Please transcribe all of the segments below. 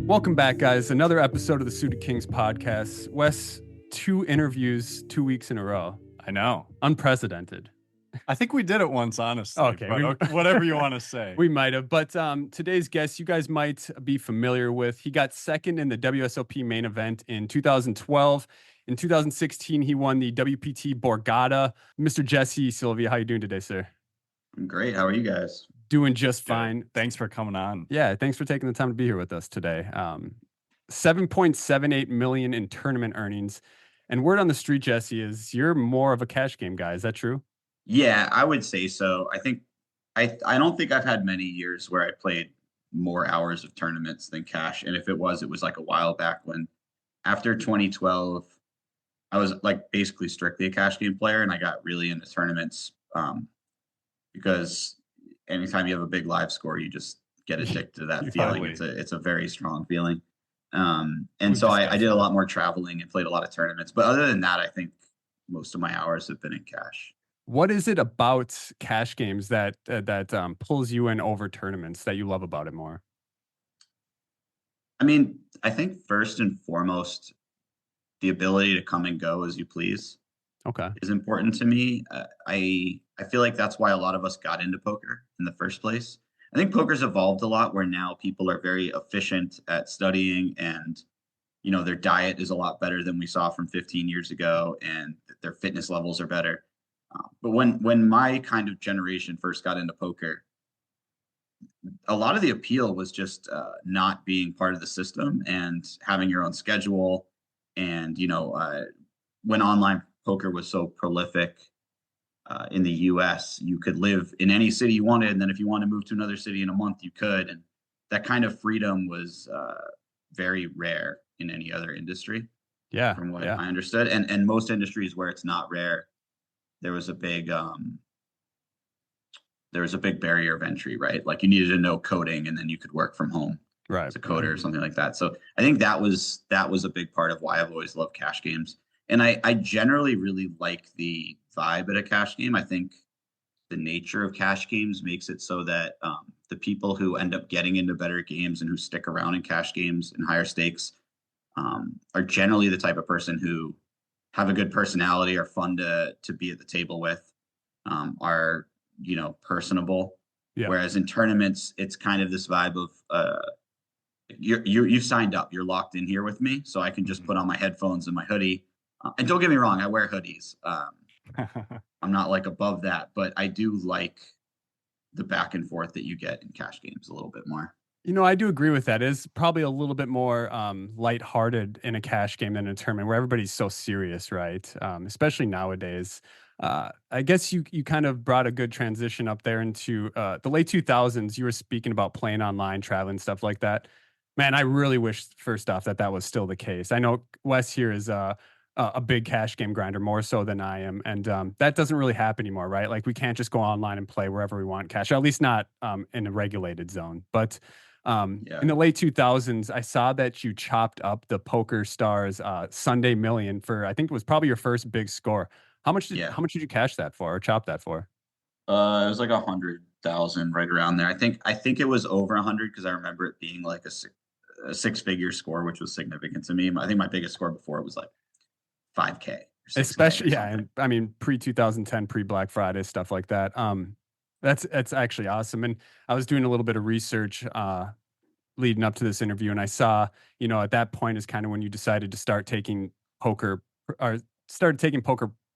Welcome back, guys. Another episode of the Suited Kings podcast. Wes, 2 interviews 2 weeks in a row. I know. Unprecedented. I think we did it once, honestly. Okay, But whatever you want to say. We might have. But today's guest, you guys might be familiar with. He got second in the WSOP Main event in 2012. In 2016, he won the WPT Borgata. Mr. Jesse Sylvia, how you doing today, sir? I'm great. How are you guys? Doing just fine. Thanks for coming on. Yeah, thanks for taking the time to be here with us today. 7.78 million in tournament earnings. And word on the street, Jesse, is you're more of a cash game guy. Is that true? Yeah, I would say so. I don't think I've had many years where I played more hours of tournaments than cash. And if it was like a while back when after 2012, I was like basically strictly a cash game player, and I got really into tournaments because anytime you have a big live score, you just get addicted to that feeling. It's a very strong feeling. And so I did a lot more traveling and played a lot of tournaments. But other than that, I think most of my hours have been in cash. What is it about cash games that pulls you in over tournaments that you love about it more? I mean, I think first and foremost, the ability to come and go as you please. Okay. Is important to me. I feel like that's why a lot of us got into poker in the first place. I think poker's evolved a lot where now people are very efficient at studying, and their diet is a lot better than we saw from 15 years ago, and their fitness levels are better. But when my kind of generation first got into poker, a lot of the appeal was just not being part of the system and having your own schedule. And when online poker was so prolific in the US, you could live in any city you wanted, and then if you want to move to another city in a month, you could. And that kind of freedom was very rare in any other industry. Yeah, from what I understood, and most industries where it's not rare, there was a big barrier of entry, right? Like you needed to know coding, and then you could work from home, right, as a coder or something like that. So I think that was a big part of why I've always loved cash games. And I generally really like the vibe at a cash game. I think the nature of cash games makes it so that the people who end up getting into better games and who stick around in cash games and higher stakes are generally the type of person who have a good personality, are fun to be at the table with, are personable. Yeah. Whereas in tournaments, it's kind of this vibe of you've signed up, you're locked in here with me, so I can just put on my headphones and my hoodie. And don't get me wrong, I wear hoodies. I'm not like above that, but I do like the back and forth that you get in cash games a little bit more. I do agree with that. It's probably a little bit more lighthearted in a cash game than in a tournament where everybody's so serious, right? Especially nowadays. I guess you kind of brought a good transition up there into the late 2000s. You were speaking about playing online, traveling, stuff like that. Man, I really wish, first off, that was still the case. I know Wes here is a big cash game grinder, more so than I am. And that doesn't really happen anymore, right? Like we can't just go online and play wherever we want cash, at least not in a regulated zone. But in the late 2000s, I saw that you chopped up the Poker Stars Sunday Million for, I think it was probably your first big score. How much did you cash that for or chop that for? It was like 100,000, right around there. I think it was over 100 because I remember it being like a six-figure score, which was significant to me. I think my biggest score before it was like 5K. Especially, and I mean, pre-2010, pre-Black Friday, stuff like that. That's actually awesome. And I was doing a little bit of research leading up to this interview, and I saw, at that point is kind of when you decided to start taking poker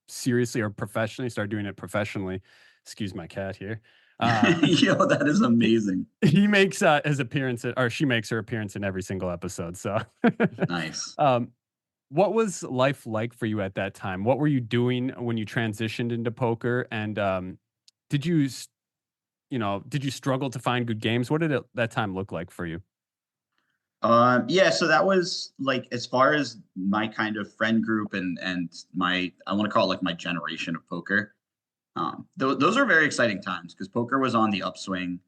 seriously or professionally, start doing it professionally. Excuse my cat here. Yo, that is amazing. He makes his appearance, or she makes her appearance in every single episode. So nice. What was life like for you at that time? What were you doing when you transitioned into poker? And did you struggle to find good games? What did that time look like for you? So that was like, as far as my kind of friend group and I want to call it like my generation of poker. Those are very exciting times because poker was on the upswing.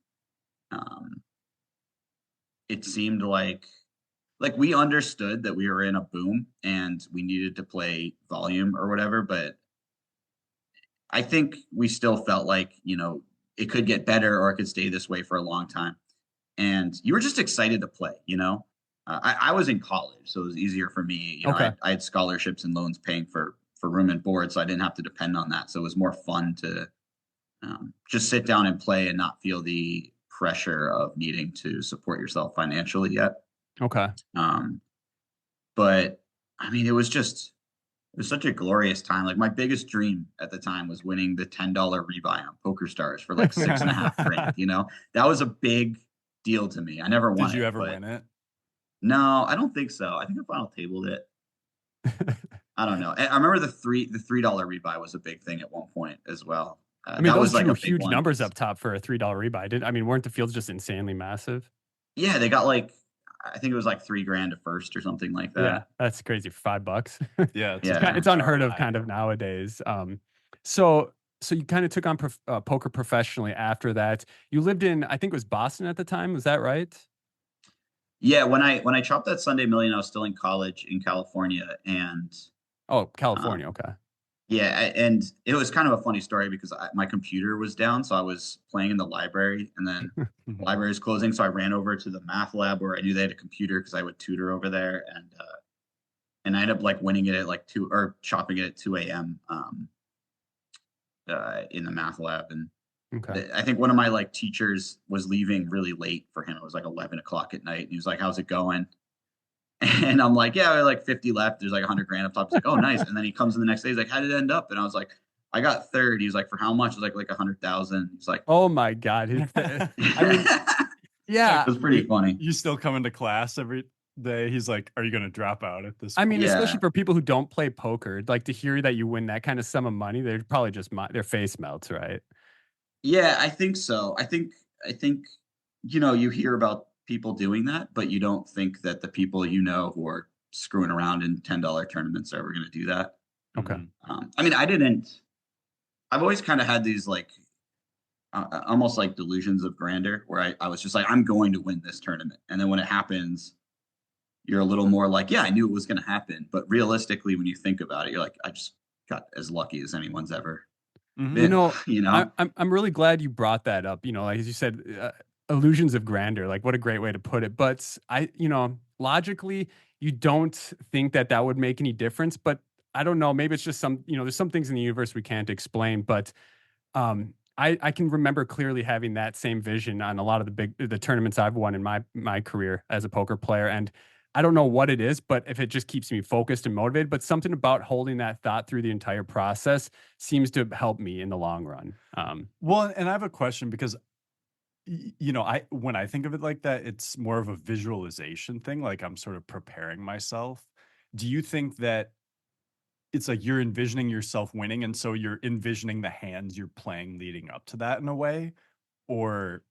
It seemed like we understood that we were in a boom and we needed to play volume or whatever, but I think we still felt like, it could get better or it could stay this way for a long time. And you were just excited to play, I was in college, so it was easier for me. Okay. I had scholarships and loans paying for room and board, so I didn't have to depend on that. So it was more fun to just sit down and play and not feel the pressure of needing to support yourself financially yet. Okay. Um, but I mean, it was such a glorious time. Like my biggest dream at the time was winning the $10 rebuy on Poker Stars for like 6.5 grand. That was a big deal to me. I never Did won you it, ever but win it? no, I don't think so. I think I final tabled it. I don't know. I remember the $3 rebuy was a big thing at one point as well. I mean, That those was like drew a big huge one numbers because up top for a $3 rebuy. I mean, weren't the fields just insanely massive? yeah, they got like I think it was like 3 grand a first or something like Yeah, that. that's crazy for $5. Yeah, it's a Yeah. It's huge unheard of ROI. kind of nowadays. So so you kind of took on poker professionally after that. You lived in, I think it was Boston at the time. Was that right? Yeah, when I chopped that Sunday Million, I was still in college in California, and Oh, um, California. Okay. yeah, and it was kind of a funny story because my computer was down, so I was playing in the library, and then the Mhm. library was closing, so I ran over to the math lab where I knew they had a computer because I would tutor over there, and I ended up like winning it at like two or chopping it at 2 a.m. In the math lab, and Okay. I think one of my like teachers was leaving really late for him. It was like 11 o'clock at night, and he was like, "How's it going?" And I'm like, yeah, like 50 left. There's like 100 grand up top. He's like, oh, nice. And then he comes in the next day. He's like, how did it end up? And I was like, I got third. He's like, for how much? I was like 100,000. He's like, Oh my God. I mean, it yeah. was pretty funny. You still come into class every day? He's like, "Are you gonna drop out at this I mean, point?" especially Yeah. for people who don't play poker, like to hear that you win that kind of sum of money, they're probably just their face melts, right? Yeah, I think so. I think, you hear about people doing that, but you don't think that the people who are screwing around in $10 tournaments are ever going to do that. Okay. Mhm. I mean, I've always kind of had these like almost like delusions of grandeur where I was just like, I'm going to win this tournament. And then when it happens, you're a little more like, yeah, I knew it was going to happen. But realistically, when you think about it, you're like, I just got as lucky as anyone's ever Mhm. You been, know, you know? I'm really glad you brought that up. Like as you said, illusions of grandeur. Like what a great way to put it. But logically, you don't think that that would make any difference. But I don't know. Maybe it's just there's some things in the universe we can't explain. But I can remember clearly having that same vision on a lot of the tournaments I've won in my career as a poker player, and I don't know what it is, but if it just keeps me focused and motivated, but something about holding that thought through the entire process seems to help me in the long run. Well, and I have a question because I when I think of it like that, it's more of a visualization thing. Like I'm sort of preparing myself. Do you think that it's like you're envisioning yourself winning, and so you're envisioning the hands you're playing leading up to that in a way, or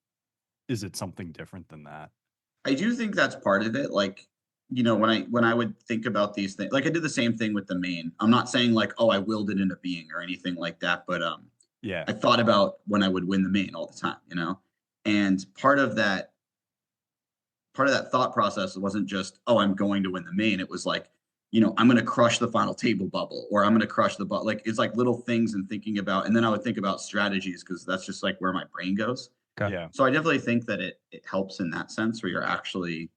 is it something different than that? I do think that's part of it. Like, when I would think about these things, like I did the same thing with the main. I'm not saying like, oh, I willed it into being or anything like that, but Yeah. I thought about when I would win the main all the time. And part of that thought process wasn't just, oh, I'm going to win the main. It was like, I'm going to crush the final table bubble, or I'm going to crush the bubble. Like it's like little things and thinking about, and then I would think about strategies because that's just like where my brain goes. Okay. Yeah. So I definitely think that it helps in that sense where you're actually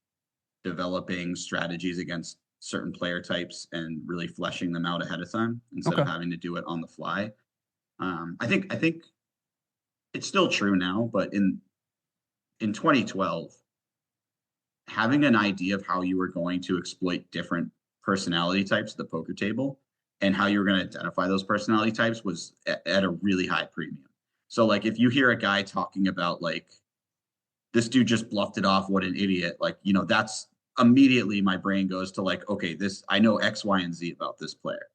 developing strategies against certain player types and really fleshing them out ahead of time instead of Okay. having to do it on the fly. I think it's still true now, but in 2012, having an idea of how you were going to exploit different personality types at the poker table and how you were going to identify those personality types was at a really high premium. So like if you hear a guy talking about like this dude just bluffed it off, what an idiot, like that's immediately my brain goes to like, okay, this I know X, Y, and Z about this player.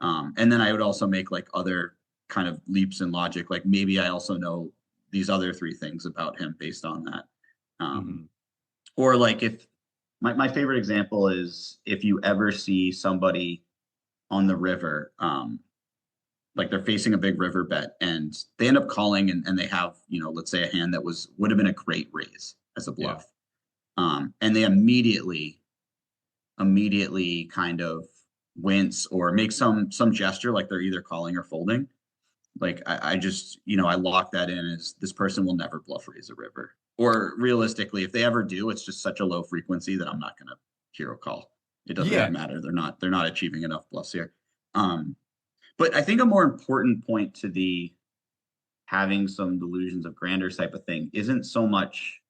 And then I would also make like other kind of leaps in logic, like maybe I also know these other three things about him based on that. Um, Mhm. or like if my favorite example is if you ever see somebody on the river, like they're facing a big river bet and they end up calling and they have, let's say a hand that would have been a great raise as a Yeah. bluff. And they immediately kind of wince or make some gesture like they're either calling or folding. Like I just, I lock that in as this person will never bluff raise a river. Or realistically, if they ever do, it's just such a low frequency that I'm not going to hero call. It doesn't Yeah. really matter. They're not achieving enough bluffs here. Um, but I think a more important point to the having some delusions of grandeur type of thing isn't so much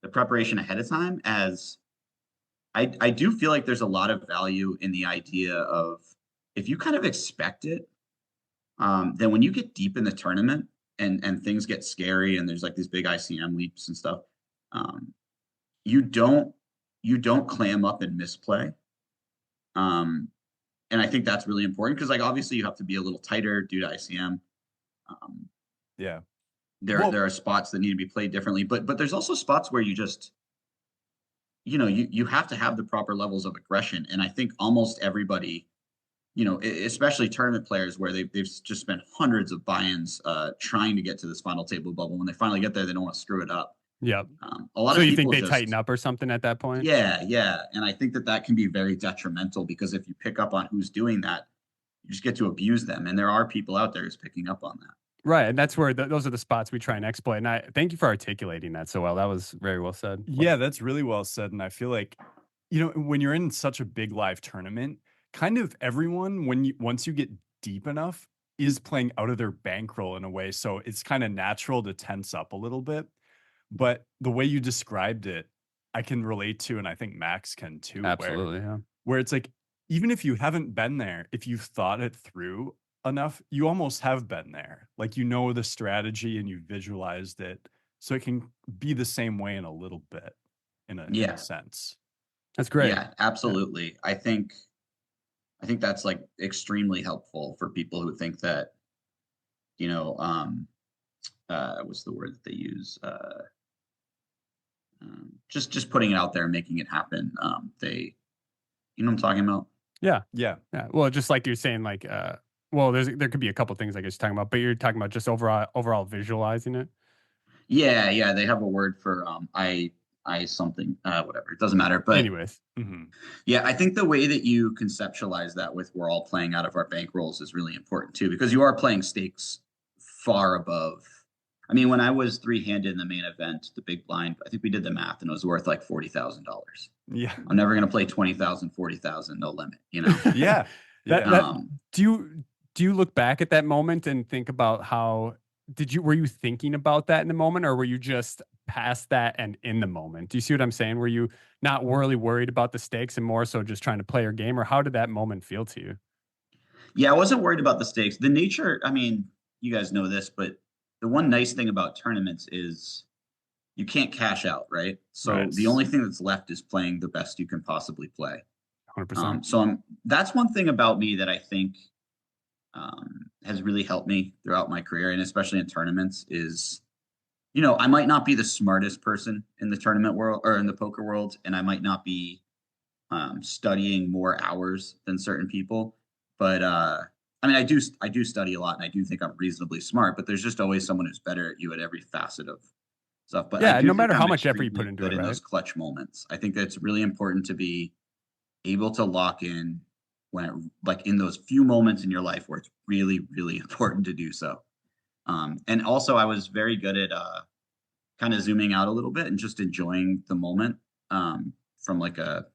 the preparation ahead of time as I do feel like there's a lot of value in the idea of if you kind of expect it, then when you get deep in the tournament and things get scary and there's like these big ICM leaps and stuff, um, you don't you don't clam up and misplay. Um, and I think that's really important because like obviously you have to be a little tighter due to ICM. Um, Yeah. there Well, are spots that need to be played differently, but there's also spots where you just you have to have the proper levels of aggression. And I think almost everybody, especially tournament players where they've just spent hundreds of buy-ins trying to get to this final table bubble. When they finally get there, they don't want to screw it up. Yep. A lot So of you think people they tighten just up or something at that point? yeah, yeah. And I think that that can be very detrimental because if you pick up on who's doing that, you just get to abuse them. And there are people out there who's picking up on that. Right, and that's where those are the spots we try and exploit. And I thank you for articulating that so well. That was very well said. yeah, that's really well said. And I feel like, when you're in such a big live tournament, kind of everyone, once you get deep enough, is playing out of their bankroll in a way. So it's kind of natural to tense up a little bit. But the way you described it, I can relate to, and I think Max can too, where Absolutely, yeah. where it's like, even if you haven't been there, if you've thought it through enough, you almost have been there. Like, the strategy and you visualized it. So it can be the same way in a little bit, in a Yeah, sense. That's great. yeah, Yeah. absolutely. I think that's like extremely helpful for people who think that, you know, what's the word that they use? Just putting it out there and making it happen. You know what I'm talking about? Yeah. Yeah. Yeah. Well, just like you're saying, like, well, there could be a couple things I guess you're talking about, but you're talking about just overall visualizing it. Yeah, yeah. They have a word for I something whatever. It doesn't matter. But Anyways, Hmm. yeah, I think the way that you conceptualize that with we're all playing out of our bankrolls is really important too, because you are playing stakes far above. I mean, when I was three-handed in the main event, the big blind, I think we did the math and it was worth like $40,000. Yeah. I'm never going to play 20,000, 40,000, no limit, you know? Yeah. that Yeah. that Um, do you look back at that moment and think about how were you thinking about that in the moment, or were you just past that and in the moment? Do you see what I'm saying? Were you not really worried about the stakes and more so just trying to play your game, or how did that moment feel to you? yeah, I wasn't worried about the stakes. The nature, I mean, you guys know this, but the one nice thing about tournaments is you can't cash out, right? So Right. the only thing that's left is playing the best you can possibly play. 100%. That's one thing about me that I think has really helped me throughout my career, and especially in tournaments, is I might not be the smartest person in the tournament world or in the poker world, and I might not be studying more hours than certain people, but I mean, I do study a lot, and I do think I'm reasonably smart. But there's just always someone who's better at you at every facet of stuff. But I Yeah, do no think matter how I'm much effort you put extremely into good it, in right? those clutch moments. I think that it's really important to be able to lock in when like in those few moments in your life where it's really, really important to do so. And also, I was very good at kind of zooming out a little bit and just enjoying the moment from like a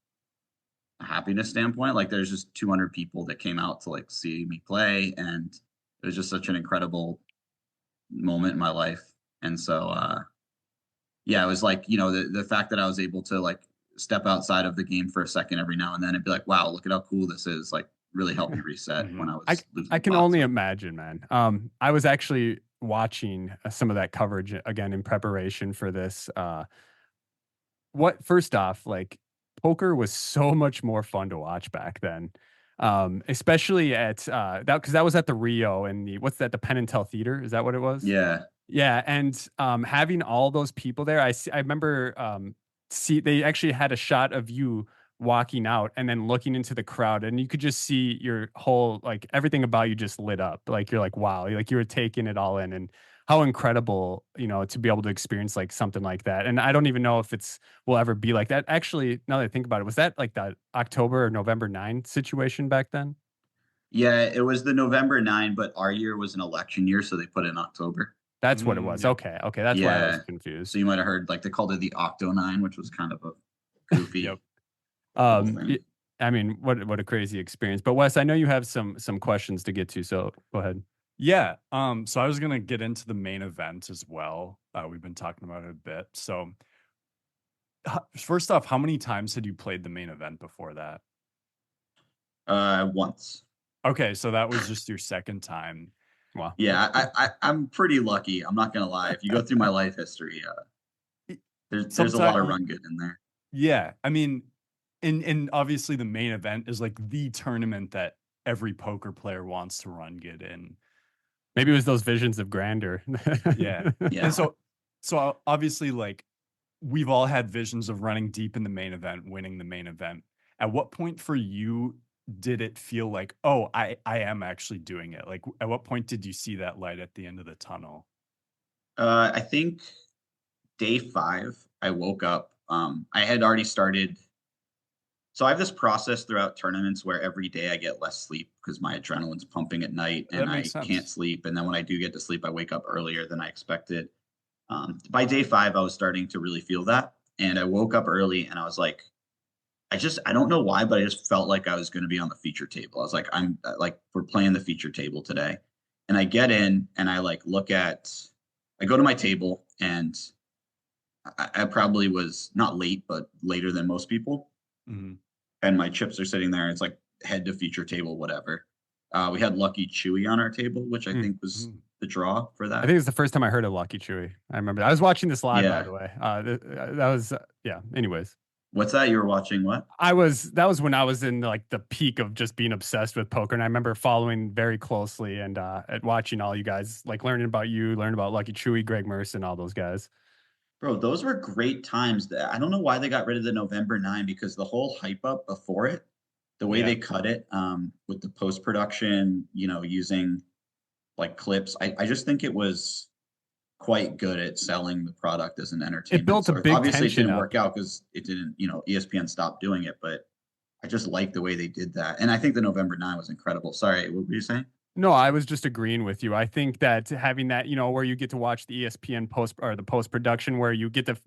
happiness standpoint. Like there's just 200 people that came out to like see me play, and it was just such an incredible moment in my life. And so, yeah, it was like the fact that I was able to like step outside of the game for a second every now and then and be like, wow, look at how cool this is. Like really helped me reset when Hmm. I I was losing I a can lot. only So imagine, man. I was actually watching some of that coverage again in preparation for this. What first off, like poker was so much more fun to watch back then. Especially at that because that was at the Rio and the what's that, the Penn and Tell Theater? Is that what it was? yeah, Yeah, and, having all those people there, I remember, they actually had a shot of you walking out and then looking into the crowd, and you could just see your whole like, everything about you just lit up, like, you're like, "Wow," like, you were taking it all in, and how incredible, to be able to experience, like, something like that, and I don't even know if will ever be like that. Actually, now that I think about it, was that, like, the October or November 9 situation back then? yeah, it was the November 9, but our year was an election year, so they put it in October. That's what it was. Yep. Okay, okay, that's why I was Yeah. So confused. you might have heard like they called it the Octo 9, which was kind of a goofy Yep. little Um, thing. it, I mean, what a crazy experience. But Wes, I know you have some questions to get to, so go ahead. Yeah. So I was gonna get into the main event as well. We've been talking about it a bit. So first off, how many times had you played the main event before that? Once. Okay, so that was just your second time. Wow. Yeah, I'm pretty lucky. I'm not gonna lie. If you go through my life history, Y- there's a lot Sometimes, of run good in there. yeah. I mean, and obviously the main event is like the tournament that every poker player wants to run good in. Maybe it was those visions of grandeur. Yeah. And Yeah. so obviously like we've all had visions of running deep in the main event, winning the main event. At what point for you did it feel like, oh, I am actually doing it? Like at what point did you see that light at the end of the tunnel? I think day 5, I woke up. I had already started. So I have this process throughout tournaments where every day I get less sleep because my adrenaline's pumping at night That and makes I can't sense. sleep. And then when I do get to sleep, I wake up earlier than I expected. By day 5, I was starting to really feel that. And I woke up early and I was like, I don't know why, but I just felt like I was going to be on the feature table. I was like, we're playing the feature table today. And I get in and I go to my table and I probably was not late, but later than most people. Mhm. And my chips are sitting there. It's like head to feature table, whatever. We had Lucky Chewy on our table, which I Mm. think was Mhm. the draw for I that. think it's the first time I heard of Lucky Chewy. I remember that. I was watching this live, by Yeah. the way. That was yeah. Anyways, What's that? You were watching what? that was when I was in like the peak of just being obsessed with poker, and I remember following very closely and at watching all you guys, like learning about you, learning about Lucky Chewy, Greg Merson, all those guys. Bro, those were great times. I don't know why they got rid of the November 9 because the whole hype up before it, the way Yeah. they cut it, with the post production, using like clips, I just think it was quite good at selling the product as an It entertainment built a source. big Obviously, it tension didn't up. work out because it didn't, ESPN stopped doing it, but I just like the way they did that. And I think the November 9 was incredible. Sorry, what were you saying? No, I was just agreeing with you. I think that having that, where you get to watch the ESPN post or the post production, where you get to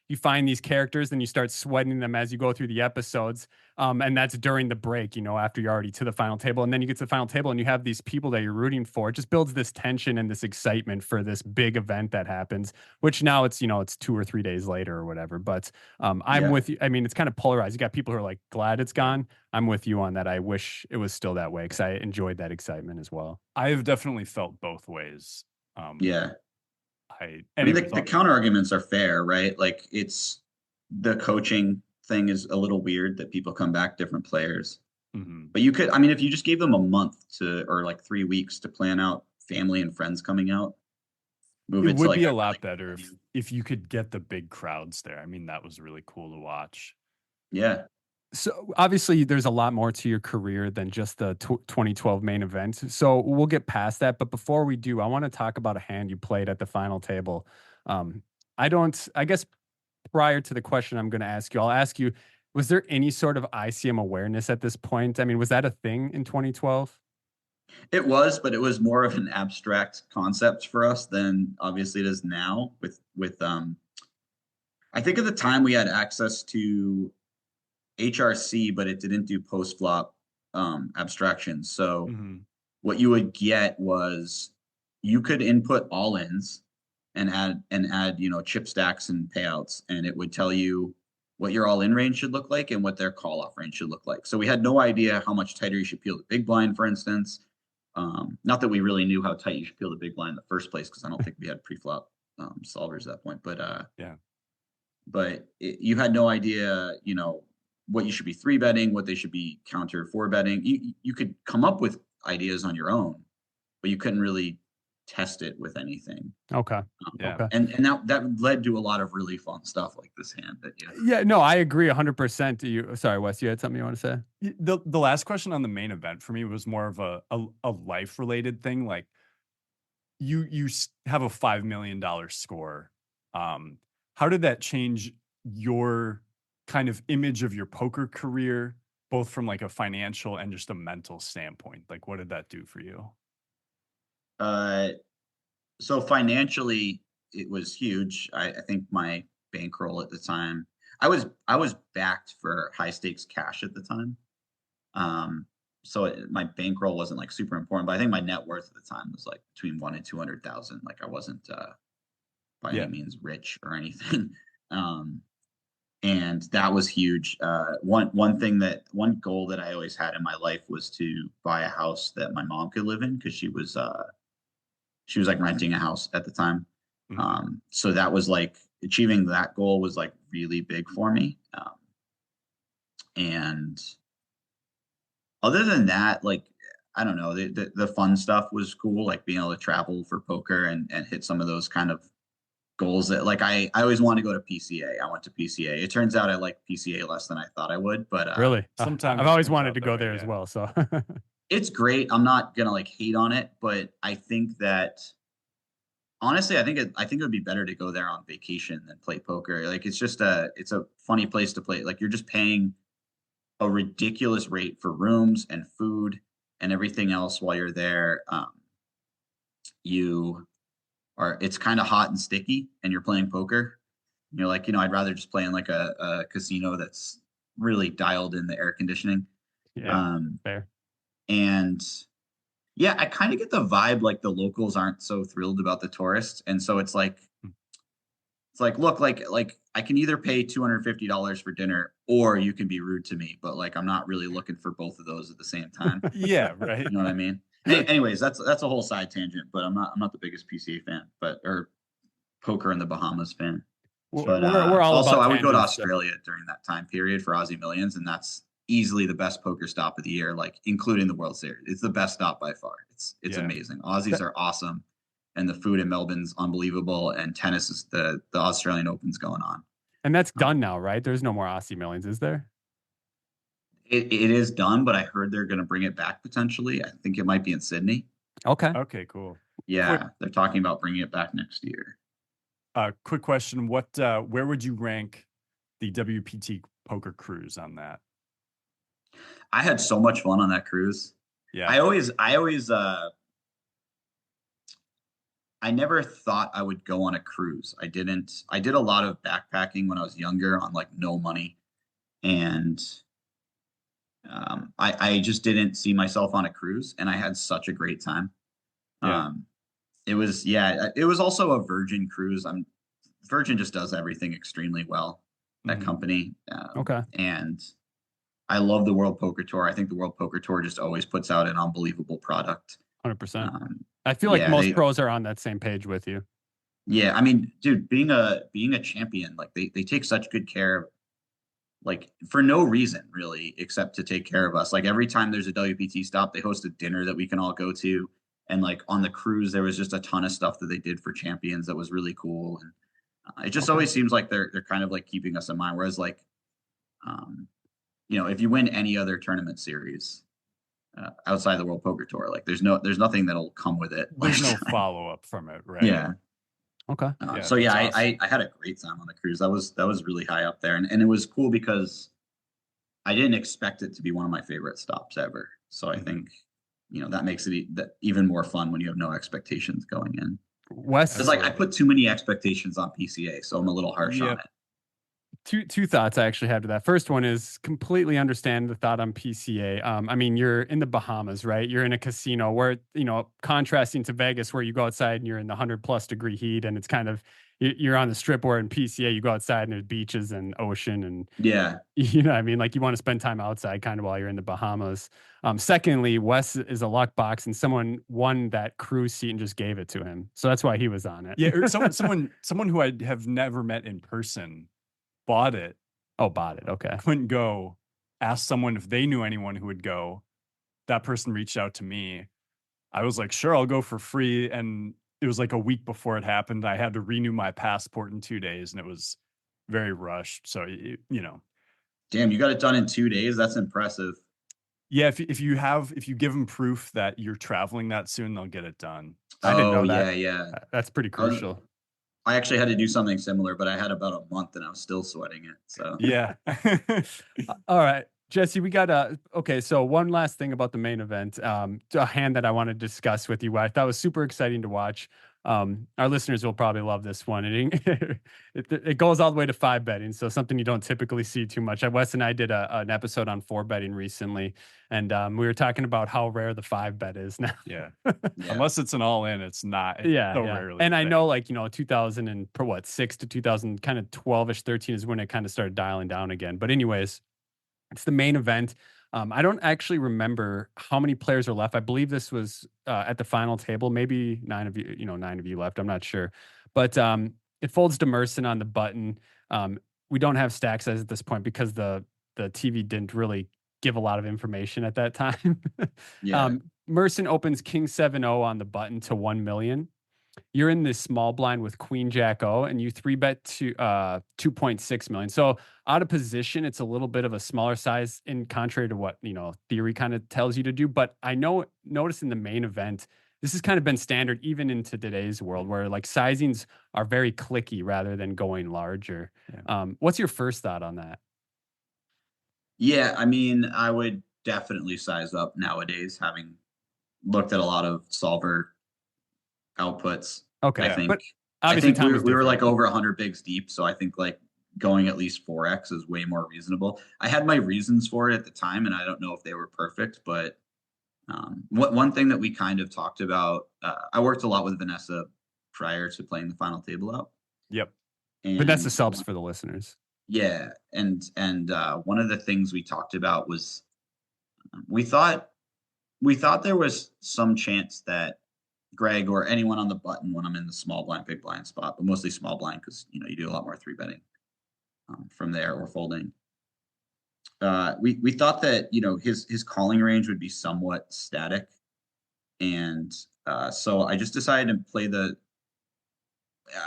you find these characters and you start sweating them as you go through the episodes, and that's during the break, after you're already to the final table, and then you get to the final table and you have these people that you're rooting for. It just builds this tension and this excitement for this big event that happens. Which now it's 2 or 3 days later or whatever. But I'm Yeah. with you. I mean, it's kind of polarized. You got people who are like glad it's gone. I'm with you on that. I wish it was still that way because I enjoyed that excitement as well. I have definitely felt both ways. Um, Yeah. I mean, Anyways, the counter arguments are fair, right? Like it's the coaching thing is a little weird that people come back different players. mhm. But you could, I mean, if you just gave them a month or like 3 weeks to plan out family and friends coming out, move It it to would like be a a really lot good better venue. if you could get the big crowds there. I mean, that was really cool to watch. Yeah. So obviously, there's a lot more to your career than just the 2012 main event. So we'll get past that. But before we do, I want to talk about a hand you played at the final table. Um, I don't. I guess prior to the question I'm going to ask you, I'll ask you: was there any sort of ICM awareness at this point? I mean, was that a thing in 2012? It was, but it was more of an abstract concept for us than obviously it is now with I think at the time we had access to HRC, but it didn't do post flop abstractions. So Mhm. what you would get was you could input all ins and add chip stacks and payouts, and it would tell you what your all in range should look like and what their call off range should look like. So we had no idea how much tighter you should peel the big blind, for instance. Not that we really knew how tight you should peel the big blind in the first place, because I don't think we had pre-flop solvers at that point. Yeah. You had no idea, what you should be three betting, what they should be counter four betting. You could come up with ideas on your own, but you couldn't really test it with anything. Okay. Yeah. Okay. And that led to a lot of really fun stuff like this hand that you. Yeah. No, I agree 100%. You. Sorry, Wes. You had something you want to say? The last question on the main event for me was more of a life related thing. Like you have a $5 million score. Um, how did that change your kind of image of your poker career, both from like a financial and just a mental standpoint? Like, what did that do for you? Uh, So financially, it was huge. I think my bankroll at the time, I was backed for high stakes cash at the time. Um, so my bankroll wasn't like super important, but I think my net worth at the time was like between 1 and 200,000. Like I wasn't by any Yeah. means rich or anything. Um, and that was huge. One goal that I always had in my life was to buy a house that my mom could live in because she was like renting a house at the time. Mhm. So that was like achieving that goal was like really big for me. And other than that, like I don't know, the fun stuff was cool, like being able to travel for poker and hit some of those kind of goals that like I always wanted to go to PCA. I went to PCA. It turns out I like PCA less than I thought I would, but Really? Sometimes I've it always turns wanted out to that go way, there as yeah. well. So it's great. I'm not gonna like hate on it, but I think that honestly, I think it would be better to go there on vacation than play poker. Like it's a funny place to play. Like you're just paying a ridiculous rate for rooms and food and everything else while you're there. You are it's kind of hot and sticky, and you're playing poker. You're like, I'd rather just play in like a casino that's really dialed in the air conditioning. yeah, Yeah. Um, fair. and yeah, I kind of get the vibe like the locals aren't so thrilled about the tourists, and so it's like, look, like I can either pay $250 for dinner or you can be rude to me, but like I'm not really looking for both of those at the same time. Yeah, right. You know what I mean? Anyways, that's a whole side tangent, but I'm not the biggest PCA fan, but or poker in the Bahamas fan. Sure. But We're all also about I would go to tangents. So. Australia during that time period for Aussie Millions, and that's easily the best poker stop of the year, like including the World Series. It's the best stop by far. It's Yeah. amazing. Aussies That, are awesome, and the food in Melbourne's unbelievable. And tennis is the Australian Open's going on. and that's done Um, now, right? There's no more Aussie Millions, is there? it is done, but I heard they're going to bring it back potentially. I think it might be in Sydney. Okay. Okay, cool. Quick Yeah, they're talking about bringing it back next year. quick question. Where would you rank the WPT poker cruise on that? I had so much fun on that cruise. Yeah. I never thought I would go on a cruise. I did a lot of backpacking when I was younger on like no money. And I just didn't see myself on a cruise, and I had such a great time. Yeah. It was also a Virgin cruise. Virgin just does everything extremely well, that Mhm. company. Okay. And I love the World Poker Tour. I think the World Poker Tour just always puts out an unbelievable product. 100%. Um, I feel like yeah, most they pros are on that same page with you. yeah, I mean, dude, being a champion, like they take such good care of like for no reason really except to take care of us. Like every time there's a WPT stop, they host a dinner that we can all go to. And like on the cruise, there was just a ton of stuff that they did for champions that was really cool. And it just Okay. always seems like they're kind of like keeping us in mind. Whereas like, um, if you win any other tournament series outside the World Poker Tour, like there's nothing that'll come with it. Like, There's no follow-up from it, right? yeah. Okay. Yeah, So yeah, that's awesome. I had a great time on the cruise. That was really high up there, and it was cool because I didn't expect it to be one of my favorite stops ever. So I Mhm. think, that makes it even more fun when you have no expectations going in. Because Wes, like I Absolutely. put too many expectations on PCA, so I'm a little harsh on Yep. it. two thoughts I actually had to that. First one is completely understand the thought on PCA. I mean, you're in the Bahamas, right? You're in a casino where, contrasting to Vegas where you go outside and you're in the 100+ degree heat and it's kind of you're on the strip, where in PCA you go outside and there's beaches and ocean and Yeah. what I mean? Like you want to spend time outside kind of while you're in the Bahamas. Secondly, Wes is a luck box and someone won that cruise seat and just gave it to him. So that's why he was on it. Yeah, or someone who I have never met in person bought it, Oh, bought it. Okay. couldn't go, asked someone if they knew anyone who would go. That person reached out to me. I was like, sure, I'll go for free. And it was like a week before it happened. I had to renew my passport in 2 days, and it was very rushed. So, Damn, you got it done in 2 days. That's impressive. yeah, if you give them proof that you're traveling that soon, they'll get it done. I didn't Oh know that. yeah, yeah. That's pretty I was crucial. I actually had to do something similar, but I had about a month and I was still sweating it. So Yeah. All right, Jesse, we got okay. So one last thing about the main event, a hand that I want to discuss with you, what I thought was super exciting to watch. Our listeners will probably love this one. It goes all the way to five betting, so something you don't typically see too much. Wes and I did an episode on four betting recently, and we were talking about how rare the five bet is now. Yeah. Yeah. Unless it's an all in, it's not. It's Yeah, so yeah. rarely And a I thing. know, like, 2000 and for what, 6 to 2000, kind of 12ish, 13 is when it kind of started dialing down again. But anyways, it's the main event. I don't actually remember how many players are left. I believe this was at the final table. Maybe nine of you left. I'm not sure. But it folds to Merson on the button. We don't have stack size at this point because the TV didn't really give a lot of information at that time. Yeah. Merson opens King 7-0 on the button to 1 million. You're in this small blind with Queen Jack O, and you three bet to 2.6 million. So out of position, it's a little bit of a smaller size in contrary to what theory kind of tells you to do. But I notice in the main event, this has kind of been standard even into today's world where like sizings are very clicky rather than going larger. Yeah. What's your first thought on that? Yeah, I mean, I would definitely size up nowadays, having looked at a lot of solver outputs. I Okay, Yeah. think but I obviously think time is we were different. like over 100 bigs deep, so I think like going at least 4x is way more reasonable. I had my reasons for it at the time, and I don't know if they were perfect, but one thing that we kind of talked about, I worked a lot with Vanessa prior to playing the final table out, Yep. Vanessa and subs for the listeners. yeah, and one of the things we talked about was we thought we thought there was some chance that Greg or anyone on the button when I'm in the small blind, big blind spot, but mostly small blind because you do a lot more three betting from there or folding. We thought that his calling range would be somewhat static, and so I just decided to play the.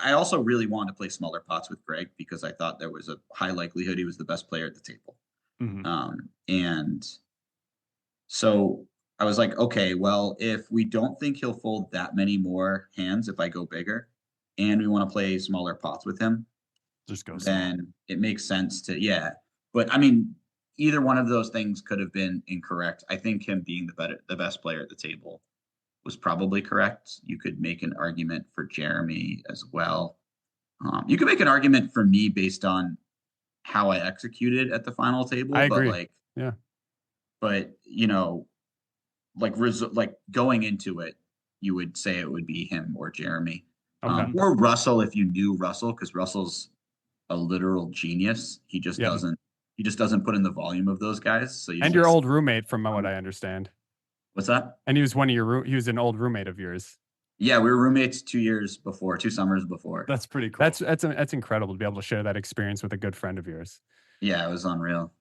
I also really wanted to play smaller pots with Greg because I thought there was a high likelihood he was the best player at the table, Mhm. and so I was like, okay, well, if we don't think he'll fold that many more hands if I go bigger, and we want to play smaller pots with him, Just go small. then it makes sense to, yeah. But I mean, either one of those things could have been incorrect. I think him being the best player at the table was probably correct. You could make an argument for Jeremy as well. You could make an argument for me based on how I executed at the final I table, agree. Yeah. but like going into it, you would say it would be him or Jeremy, Okay. or Russell if you knew Russell, because Russell's a literal genius. Yep. He just doesn't put in the volume of those guys. So you And your just old roommate, from what I understand. what's that? And he was he was an old roommate of yours. Yeah, we were roommates 2 years before, 2 summers before. That's pretty cool. That's incredible to be able to share that experience with a good friend of yours. Yeah, it was unreal.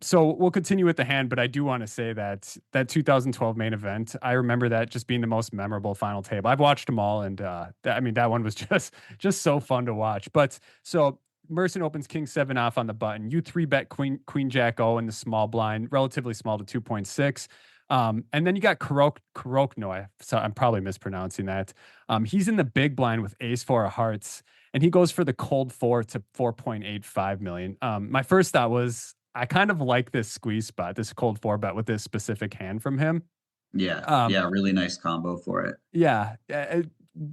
So we'll continue with the hand, but I do want to say that 2012 main event, I remember that just being the most memorable final table. I've watched them all, and that one was just so fun to watch. But so Merson opens King 7 off on the button. You three bet Queen Jack O in the small blind, relatively small to 2.6. And then you got Kurokno. So I'm probably mispronouncing that. He's in the big blind with Ace 4 of Hearts, and he goes for the cold 4 to 4.85 million. My first thought was I kind of like this squeeze spot, this cold 4 bet with this specific hand from him. Yeah, Um, yeah, really nice combo for it. yeah.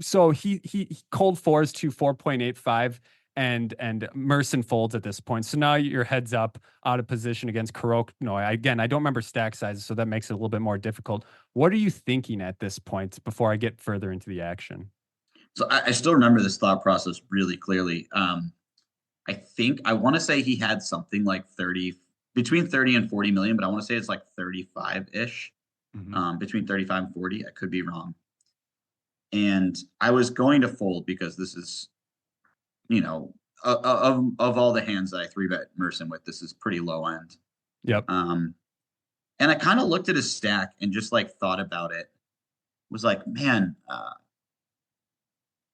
So he cold 4s to 4.85 and Merson folds at this point. So now your heads up out of position against Kurok. No, again, I don't remember stack sizes, so that makes it a little bit more difficult. What are you thinking at this point before I get further into the action? So I still remember this thought process really clearly. I think I want to say he had something like 30, between 30 and 40 million, but I want to say it's like 35-ish, between 35 and 40. I could be wrong. And I was going to fold because this is, of all the hands that I three bet Merson with, this is pretty low end. Yep. And I kind of looked at his stack and just like thought about it. Was like, man,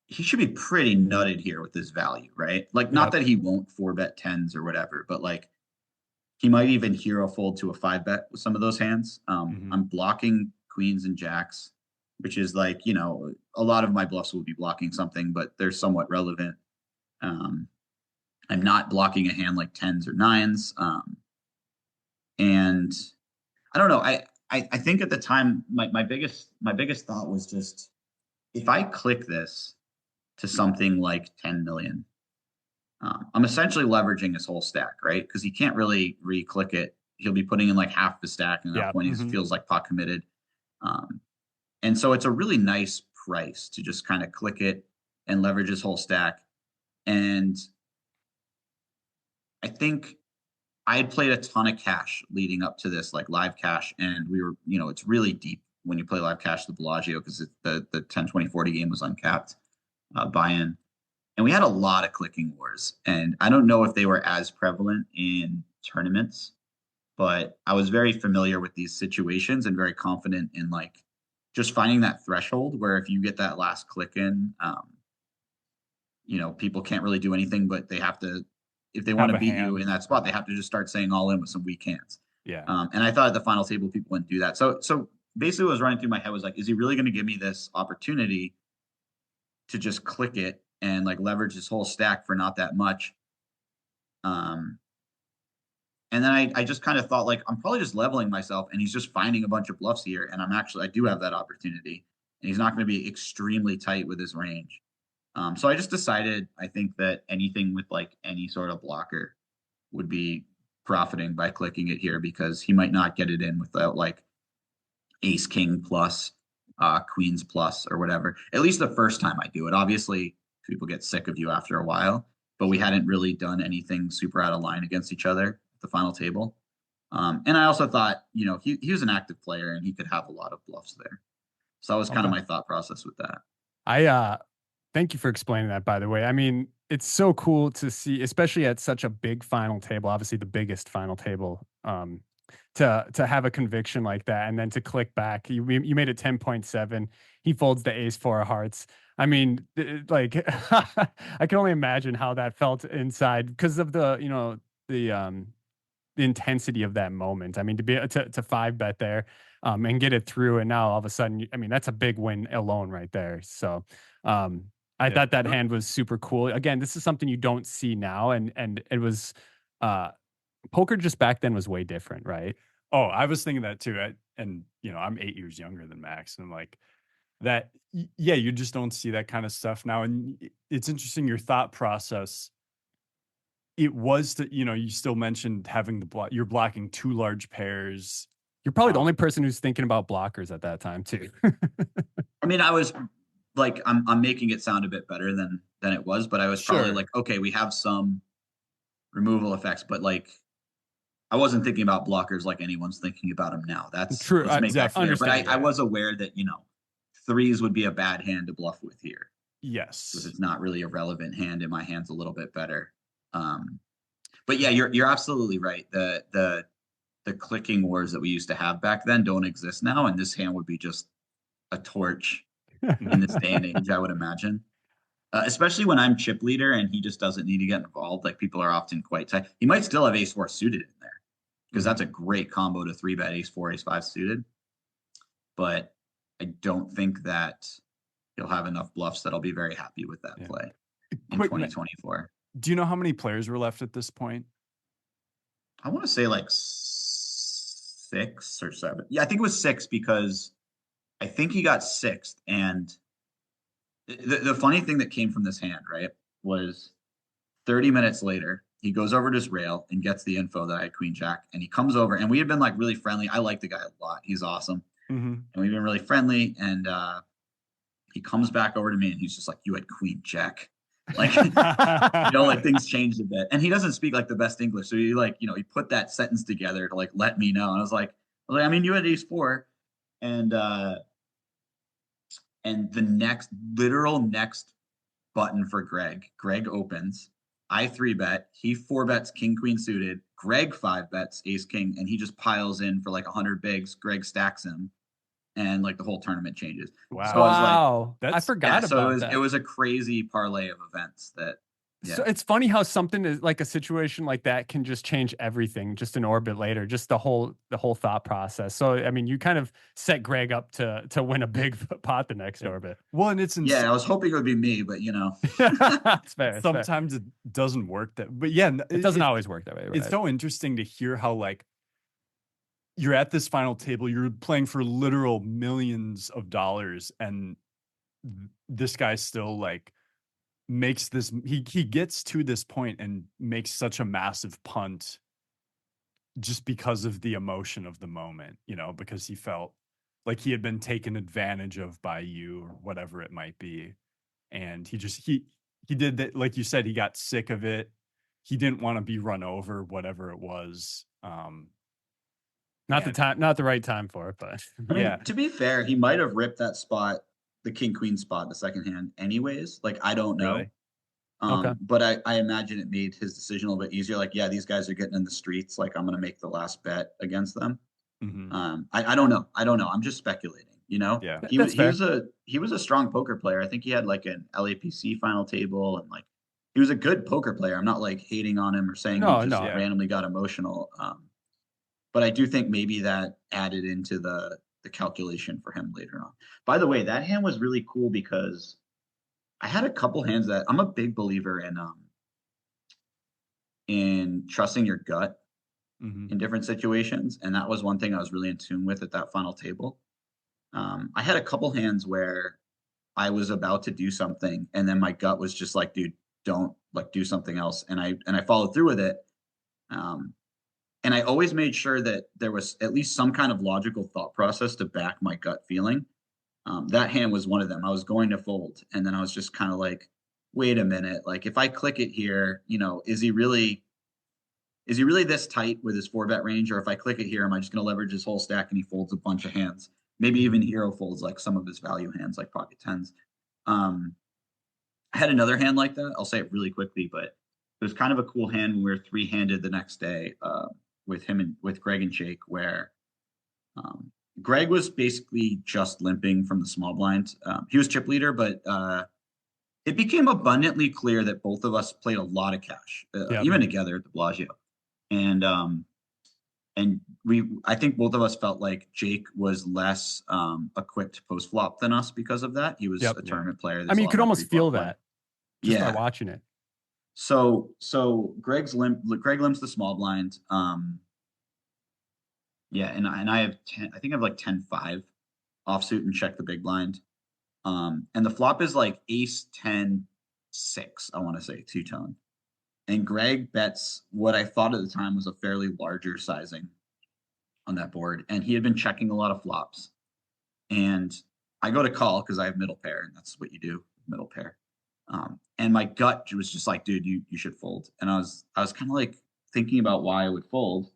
he should be pretty nutted here with this value, right? Like, not that he won't four bet tens or whatever, but like he might even hero fold to a five bet with some of those hands. I'm blocking queens and jacks, which is like, a lot of my bluffs will be blocking something, but they're somewhat relevant. I'm not blocking a hand like tens or nines. And I don't know. I think at the time my biggest thought was just if I click this to something like 10 million, I'm essentially leveraging his whole stack, right? Because he can't really re-click it. He'll be putting in like half the stack, and at that Yeah. point, it feels like pot committed. Um, and so it's a really nice price to just kind of click it and leverage his whole stack. And I think I had played a ton of cash leading up to this, like live cash, and we were, it's really deep when you play live cash the Bellagio because the 10, 20, 40 game was uncapped buy-in. And we had a lot of clicking wars. And I don't know if they were as prevalent in tournaments, but I was very familiar with these situations and very confident in like just finding that threshold where if you get that last click in, people can't really do anything, but they have to, if they want Have to a beat you in hand. that spot, they have to just start saying all in with some weak hands. Yeah. And I thought at the final table, people wouldn't do that. So basically what was running through my head was like, is he really going to give me this opportunity to just click it and like leverage his whole stack for not that much? Um, and then I just kind of thought like, I'm probably just leveling myself and he's just finding a bunch of bluffs here. And I do have that opportunity, and he's not going to be extremely tight with his range. So I just decided, I think that anything with like any sort of blocker would be profiting by clicking it here because he might not get it in without like ace king plus, queens plus or whatever. At least the first time I do it. Obviously, people get sick of you after a while, but we hadn't really done anything super out of line against each other at the final table. And I also thought, he was an active player and he could have a lot of bluffs there. So that was kind of Okay. my thought process with that. I thank you for explaining that, by the way. I mean, it's so cool to see, especially at such a big final table, obviously the biggest final table, to have a conviction like that and then to click back. You made it 10.7. He folds the ace four of hearts. I mean, like I can only imagine how that felt inside because of the the intensity of that moment. I mean, to be to five bet there, and get it through, and now all of a sudden, I mean, that's a big win alone right there. So, I Yeah. thought that hand was super cool. Again, this is something you don't see now, and it was, uh, poker just back then was way different, right? Oh, I was thinking that too. I'm 8 years younger than Max, and like that, yeah, you just don't see that kind of stuff now. And it's interesting your thought process. It was that, you still mentioned having the block, you're blocking two large pairs. You're probably the Um, only person who's thinking about blockers at that time too. I mean, I was like, I'm making it sound a bit better than it was, but I was probably sure. like, okay, we have some removal effects, but like I wasn't thinking about blockers like anyone's thinking about them now. True, Let's make that clear. But understand. I Yeah, was aware that, threes would be a bad hand to bluff with here because Yes. it's not really a relevant hand, and my hand's a little bit better. Um, but yeah, you're absolutely right. The clicking wars that we used to have back then don't exist now, and this hand would be just a torch in this day and age, I would imagine. Especially when I'm chip leader and he just doesn't need to get involved. Like people are often quite tight. He might still have ace four suited in there because that's a great combo to three bet ace four, ace five suited. But I don't think that he'll have enough bluffs that I'll be very happy with that Yeah. play in Quick, 2024. do you know how many players were left at this point? I want to say like 6 or 7. Yeah, I think it was 6 because I think he got sixth. And the funny thing that came from this hand, right, was 30 minutes later, he goes over to his rail and gets the info that I had queen jack. And he comes over, and we had been like really friendly. I like the guy a lot. He's awesome. Mm-hmm. And we've been really friendly. And he comes back over to me and he's just like, "You had queen jack." Like, like things changed a bit. And he doesn't speak like the best English. So he like, he put that sentence together to like let me know. And I was like, I mean, you had ace four. And the literal next button for Greg opens. I three bet. He four bets king queen suited. Greg five bets ace king, and he just piles in for like 100 bigs. Greg stacks him, and like the whole tournament changes. So I Wow. was like, wow, I That's yeah. forgot So about it that. was a crazy parlay of events that, So yeah. it's funny how something is like a situation like that can just change everything just an orbit later, just the whole thought process. So I mean, you kind of set Greg up to win a big pot the next yeah. orbit. Well, and it's Yeah, I was hoping it would be me, but It's fair. It's fair. sometimes it doesn't work that, but yeah, It doesn't always work that way, it's right? so interesting to hear how like you're at this final table, you're playing for literal millions of dollars, and this guy still like makes this he gets to this point and makes such a massive punt just because of the emotion of the moment, you know, because he felt like he had been taken advantage of by you or whatever it might be. And he did that, like you said, he got sick of it. He didn't want to be run over, whatever it was. Not the And time, not the right time for it, but I yeah, mean, to be fair, he might have ripped that spot, the king queen spot in the second hand anyways. Like, I don't know. really. okay. But I imagine it made his decision a little bit easier. Like, yeah, these guys are getting in the streets. Like, I'm gonna make the last bet against them. Hmm. I don't know. I don't know. I'm just speculating. You know, Yeah. he was That's he fair. was a he was a strong poker player. I think he had like an LAPC final table, and like he was a good poker player. I'm not like hating on him or saying he No, just no. Yeah. randomly got emotional. But I do think maybe that added into the calculation for him later on. By the way, that hand was really cool because I had a couple hands that I'm a big believer in trusting your gut Hmm. in different situations, and that was one thing I was really in tune with at that final table. I had a couple hands where I was about to do something, and then my gut was just like, "Dude, don't like do something else," and I followed through with it. Um, and I always made sure that there was at least some kind of logical thought process to back my gut feeling. That hand was one of them. I was going to fold, and then I was just kind of like, "Wait a minute! Like, if I click it here, you know, is he really this tight with his four bet range? Or if I click it here, am I just going to leverage his whole stack and he folds a bunch of hands? Maybe even Hmm. hero folds like some of his value hands, like pocket tens." Um, I had another hand like that. I'll say it really quickly, but it was kind of a cool hand when we were three handed the next day with him and with Greg and Jake, where Greg was basically just limping from the small blind. He was chip leader, but it became abundantly clear that both of us played a lot of cash, Yep. even together at the Bellagio. And I think both of us felt like Jake was less equipped post flop than us because of that. He was Yep. a Yeah. tournament player. I There's a mean, you lot could more almost pre feel flop play. that just by Yeah. watching it. So Greg limps the small blind. Yeah, and I have 10, I think I have like 10-5 offsuit and check the big blind. And the flop is like ace 10-6, I want to say, two tone. And Greg bets what I thought at the time was a fairly larger sizing on that board. And he had been checking a lot of flops. And I go to call because I have middle pair, and that's what you do, middle pair. And my gut was just like, dude, you should fold. And I was kind of like thinking about why I would fold.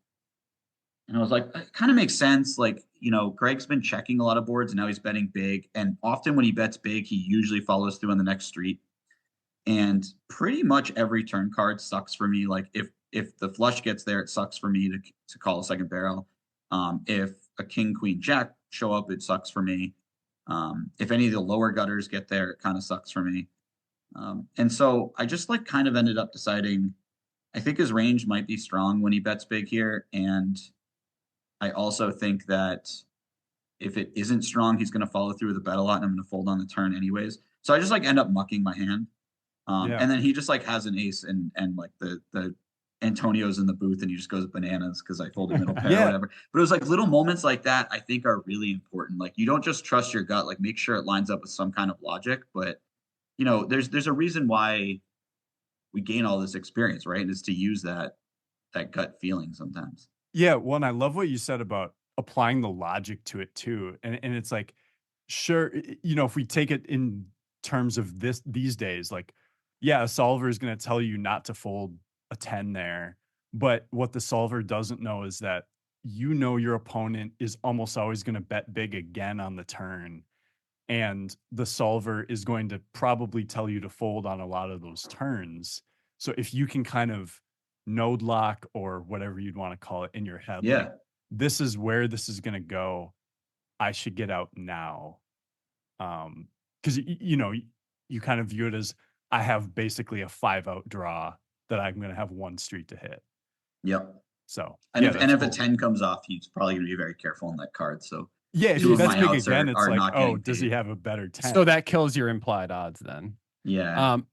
And I was like, it kind of makes sense. Like, you know, Greg's been checking a lot of boards and now he's betting big. And often when he bets big, he usually follows through on the next street. And pretty much every turn card sucks for me. Like if the flush gets there, it sucks for me to call a second barrel. If a king, queen, jack show up, it sucks for me. If any of the lower gutters get there, it kind of sucks for me. And so I just like kind of ended up deciding I think his range might be strong when he bets big here. And I also think that if it isn't strong, he's going to follow through with the bet a lot and I'm going to fold on the turn anyways. So I just like end up mucking my hand. Yeah. And then he just like has an ace and like the Antonio's in the booth and he just goes bananas because I folded middle pair or Yeah. whatever. But it was like little moments like that I think are really important. Like you don't just trust your gut, like make sure it lines up with some kind of logic. But you know, there's a reason why we gain all this experience, right? And it's to use that gut feeling sometimes. Yeah, well, and I love what you said about applying the logic to it too. And it's like, sure, you know, if we take it in terms of this these days, like, yeah, a solver is going to tell you not to fold a 10 there. But what the solver doesn't know is that you know your opponent is almost always going to bet big again on the turn. And the solver is going to probably tell you to fold on a lot of those turns. So if you can kind of node lock or whatever you'd want to call it in your head, like Yeah. this is where this is going to go. I should get out now. Because you know, you kind of view it as I have basically a 5 out draw that I'm going to have one street to hit. Yep. So And yeah, if and that's if a cool. 10 comes off, he's probably going to be very careful on that card. So Yeah, if two he of bets my big outs again, it's are like, not oh, getting does he paid. have a better 10? So that kills your implied odds then. Yeah. Um,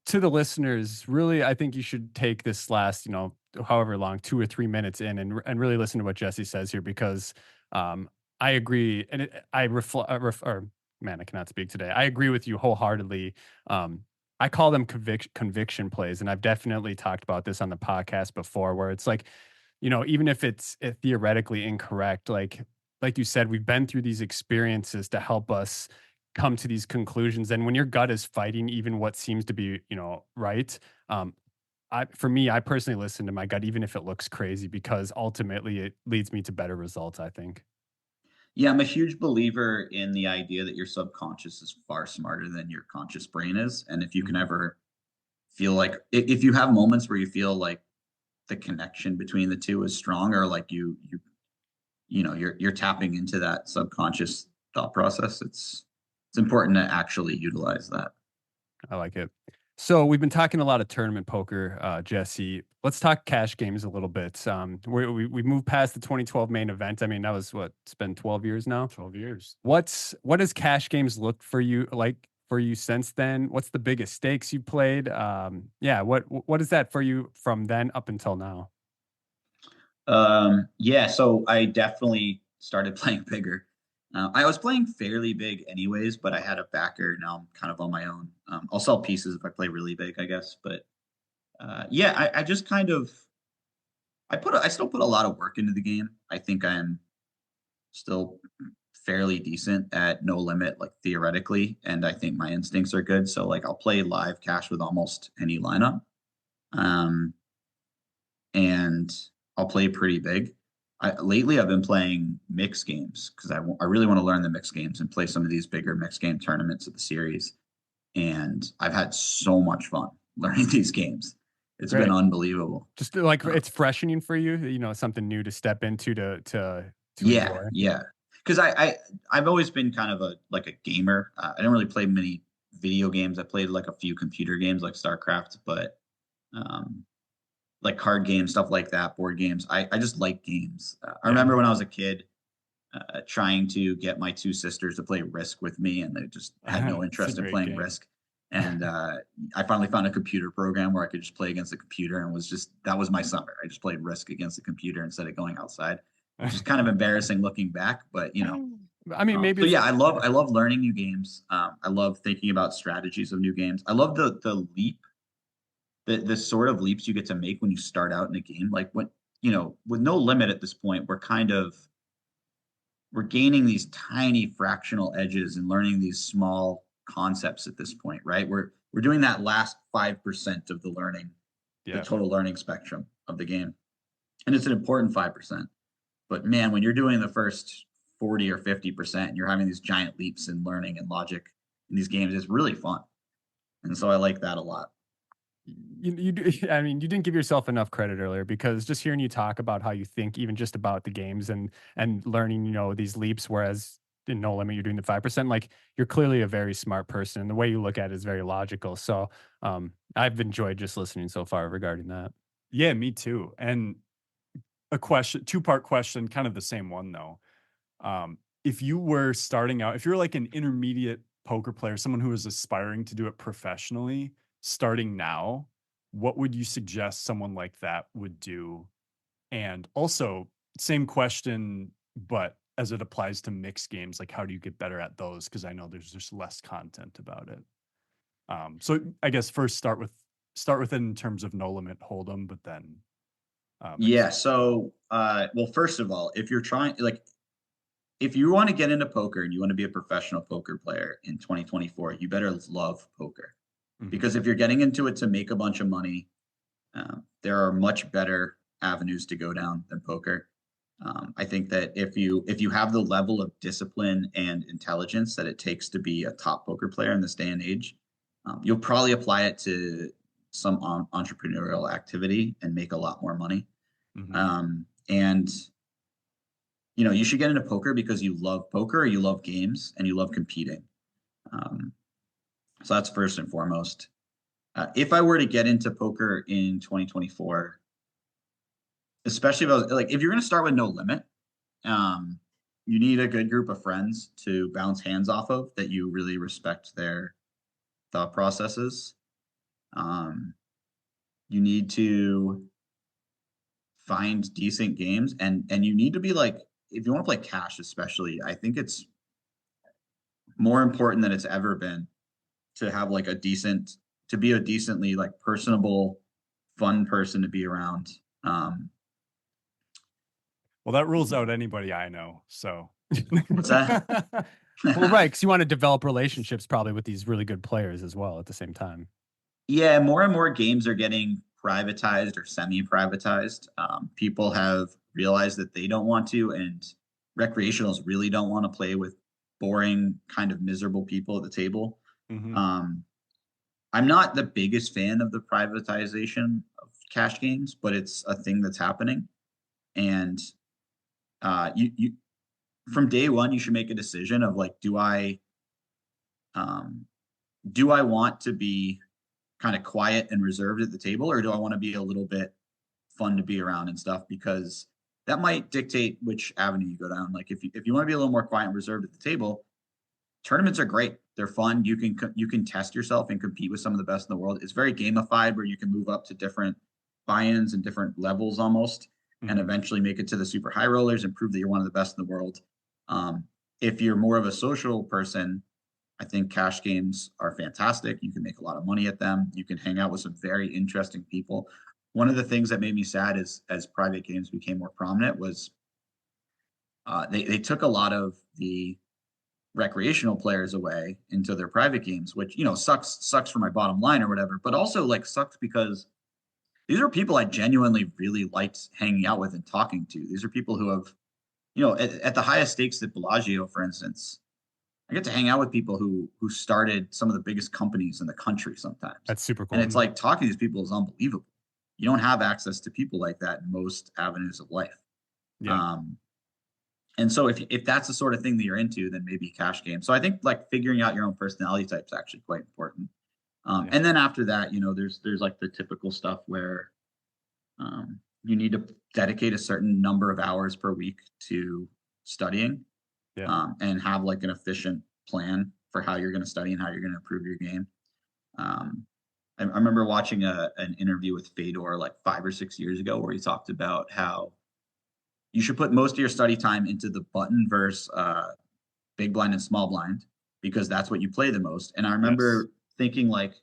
to the listeners, really, I think you should take this last, however long, 2 or 3 minutes in, and really listen to what Jesse says here because I agree, and I reflect. Man, I cannot speak today. I agree with you wholeheartedly. Um, I call them conviction plays, and I've definitely talked about this on the podcast before, where it's like, even if it's theoretically incorrect, like you said, we've been through these experiences to help us come to these conclusions. And when your gut is fighting even what seems to be, right, um, for me, I personally listen to my gut, even if it looks crazy, because ultimately it leads me to better results, I think. Yeah, I'm a huge believer in the idea that your subconscious is far smarter than your conscious brain is. And if you can Mhm. ever feel like, if you have moments where you feel like the connection between the two is strong, or like you're tapping into that subconscious thought process, it's important to actually utilize that. I like it. So we've been talking a lot of tournament poker, Jesse. Let's talk cash games a little bit. We moved past the 2012 main event. I mean, that was what, it's been 12 years now. 12 years. What has cash games looked for you like for you since then? What's the biggest stakes you played? Yeah, what is that for you from then up until now? Yeah, so I definitely started playing bigger. I was playing fairly big anyways, but I had a backer. Now I'm kind of on my own. I'll sell pieces if I play really big, I guess. But yeah, I just kind of I still put a lot of work into the game. I think I'm still fairly decent at no limit, like theoretically, and I think my instincts are good. So like I'll play live cash with almost any lineup. Um, and I'll play pretty big. Lately, I've been playing mixed games because I really want to learn the mixed games and play some of these bigger mixed game tournaments of the series. And I've had so much fun learning these games. It's been Great. unbelievable. Just like Uh, it's freshening for you, something new to step into to yeah, enjoy. yeah. Because I've always been kind of a gamer. I didn't really play many video games. I played like a few computer games like StarCraft, but um, like card games, stuff like that, board games. I just like games. I Yeah. remember when I was a kid trying to get my two sisters to play Risk with me, and they just had no It's a interest in great playing game. Risk. And I finally found a computer program where I could just play against the computer, and that was my summer. I just played Risk against the computer instead of going outside, which is kind of embarrassing looking back, but I mean, maybe so it's yeah, I love learning new games. I love thinking about strategies of new games. I love the sort of leaps you get to make when you start out in a game. Like when with no limit at this point, we're gaining these tiny fractional edges and learning these small concepts at this point, right? We're doing that last 5% of the learning, the Yeah. total learning spectrum of the game. And it's an important 5%. But man, when you're doing the first 40 or 50% and you're having these giant leaps in learning and logic in these games, it's really fun. And so I like that a lot. I mean, you didn't give yourself enough credit earlier because just hearing you talk about how you think even just about the games and learning, these leaps, whereas in No Limit you're doing the 5%, like you're clearly a very smart person. And the way you look at it is very logical. So I've enjoyed just listening so far regarding that. Yeah, me too. And a question, two-part question, kind of the same one though. If you were starting out, if you're like an intermediate poker player, someone who is aspiring to do it professionally, starting now, what would you suggest someone like that would do? And also, same question, but as it applies to mixed games, like how do you get better at those? Because I know there's just less content about it. So I guess first start with it in terms of no limit hold'em, but then Yeah. mixed. So, well, first of all, if you want to get into poker and you want to be a professional poker player in 2024, you better love poker. Mhm. Because if you're getting into it to make a bunch of money, there are much better avenues to go down than poker. I think that if you have the level of discipline and intelligence that it takes to be a top poker player in this day and age, you'll probably apply it to some entrepreneurial activity and make a lot more money. Mhm. And you should get into poker because you love poker, or you love games, and you love competing. Um, so that's first and foremost. If I were to get into poker in 2024, especially if you're going to start with no limit, um, you need a good group of friends to bounce hands off of that you really respect their thought processes. Um, you need to find decent games, and you need to be like, if you want to play cash, especially, I think more important than it's ever been to have like to be a decently like personable, fun person to be around. Um, Well, that rules out anybody I know. So what's that? Well, right, because you want to develop relationships probably with these really good players as well at the same time. Yeah, more and more games are getting privatized or semi-privatized. People have realized that they don't want to, and recreationals really don't want to play with boring, kind of miserable people at the table. mhm. Um, I'm not the biggest fan of the privatization of cash games, but it's a thing that's happening. And you from day one, you should make a decision of like, um, do I want to be kind of quiet and reserved at the table, or do I want to be a little bit fun to be around and stuff? Because that might dictate which avenue you go down. Like if you want to be a little more quiet and reserved at the table, tournaments are great. They're fun. You can test yourself and compete with some of the best in the world. It's very gamified, where you can move up to different buy-ins and different levels almost, and Mhm. eventually make it to the super high rollers and prove that you're one of the best in the world. Um, if you're more of a social person, I think cash games are fantastic. You can make a lot of money at them. You can hang out with some very interesting people. One of the things that made me sad is as private games became more prominent was they took a lot of the recreational players away into their private games, which sucks for my bottom line or whatever, but also like sucks because these are people I genuinely really liked hanging out with and talking to. These are people who have, at the highest stakes at Bellagio, for instance, I get to hang out with people who started some of the biggest companies in the country sometimes. That's super And cool. it's like talking to these people is unbelievable. You don't have access to people like that in most avenues of life. Yeah. Um, and so if that's the sort of thing that you're into, then maybe cash game. So I think like figuring out your own personality type is actually quite important. Yeah. And then after that, there's like the typical stuff where you need to dedicate a certain number of hours per week to studying, Yeah. and have like an efficient plan for how you're going to study and how you're going to improve your game. Um, I remember watching an interview with Fedor like 5 or 6 years ago where he talked about how you should put most of your study time into the button versus big blind and small blind, because that's what you play the most. And I Yes. remember thinking like,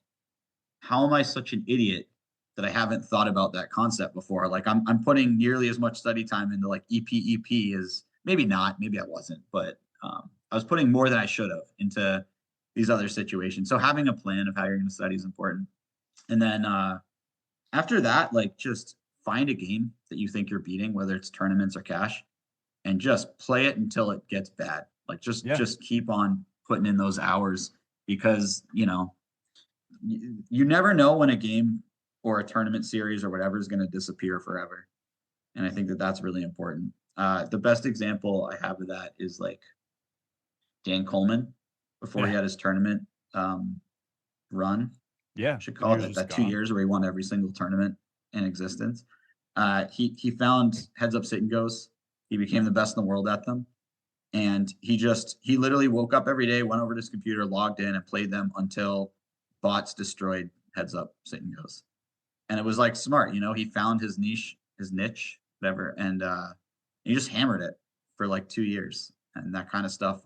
how am I such an idiot that I haven't thought about that concept before? Like I'm putting nearly as much study time into like EPEP as maybe not, maybe I wasn't, but I was putting more than I should have into these other situations. So having a plan of how you're going to study is important. And then after that, like just find a game that you think you're beating, whether it's tournaments or cash, and just play it until it gets bad. Like just Yeah. just keep on putting in those hours, because you never know when a game or a tournament series or whatever is going to disappear forever. And I think that that's really important. The best example I have of that is like Dan Coleman before he Yeah. had his tournament run. Yeah. Should When he call it was that. just That 2 gone. years where he won every single tournament in existence. He found heads up sit and goes. He became the best in the world at them. And he literally woke up every day, went over to his computer, logged in, and played them until bots destroyed heads up sit and goes. And it was like smart, he found his niche, whatever, and he just hammered it for like 2 years. And that kind of stuff.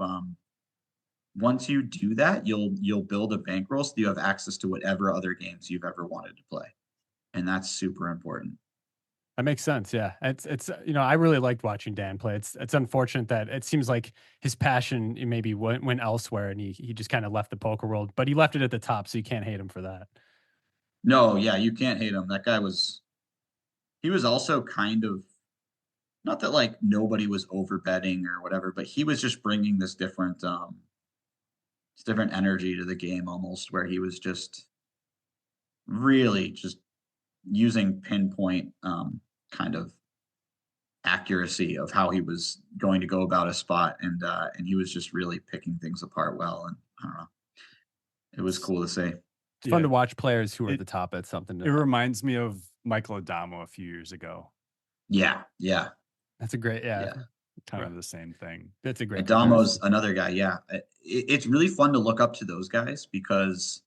Once you do that, you'll build a bankroll so you have access to whatever other games you've ever wanted to play. And that's super important. That makes sense. Yeah, it's I really liked watching Dan play. It's unfortunate that it seems like his passion maybe went elsewhere, and he just kind of left the poker world. But he left it at the top, so you can't hate him for that. No, yeah, you can't hate him. That guy he was also kind of, not that like nobody was over betting or whatever, but he was just bringing this different energy to the game almost, where he was just really just using pinpoint kind of accuracy of how he was going to go about a spot, and he was just really picking things apart well. And I don't know, it was It's, cool to see. it's fun Yeah. to watch players who are at It the top at something. it reminds me of Michael Adamo a few years ago. Yeah, yeah, That's a great, yeah. yeah. Kind of the same thing. That's a great Adamo's comparison. another guy. Yeah, it's really fun to look up to those guys because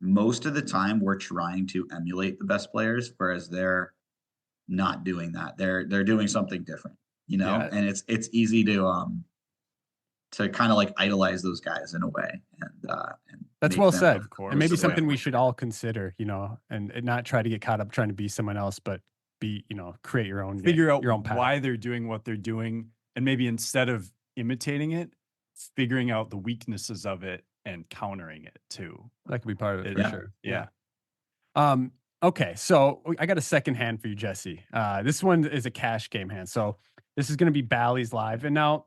most of the time we're trying to emulate the best players, whereas they're not doing that. They're doing something different, Yeah, and it's easy to to kind of like idolize those guys in a way, and That's make well them said, Of and maybe course, the way something I'm we like. should all consider, and not try to get caught up trying to be someone else, but be, create your own game, figure out your own path. why they're doing what they're doing, and maybe instead of imitating it, figuring out the weaknesses of it and countering it too. That could be part of it for Yeah. sure. Yeah. Okay, so I got a second hand for you, Jesse. This one is a cash game hand. So this is going to be Bally's Live. And now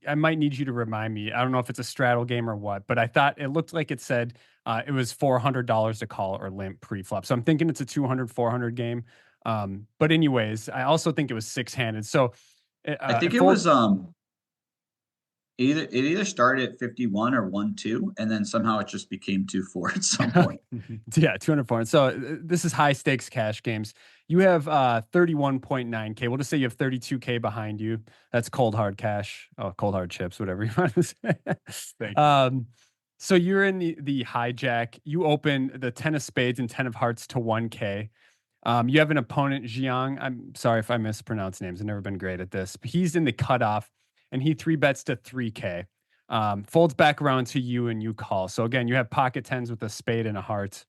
I might need you to remind me. I don't know if it's a straddle game or what, but I thought it looked like it said it was $400 to call or limp pre-flop. So I'm thinking it's a 200, 400 game. But anyways, I also think it was six-handed. So I think it it folds. was either started at 51 or 1-2, and then somehow it just became 2-4 at some point. Yeah, 204. And so this is high stakes cash games. You have 31.9K. We'll just say you have 32K behind you. That's cold hard cash. Oh, cold hard chips, whatever you want to say. Thank you. So you're in the hijack. You open the 10 of spades and 10 of hearts to 1K. You have an opponent, Jiang. I'm sorry if I mispronounce names. I've never been great at this. But he's in the cutoff, and he three bets to 3K. Folds back around to you, and you call. So again, you have pocket tens with a spade and a heart.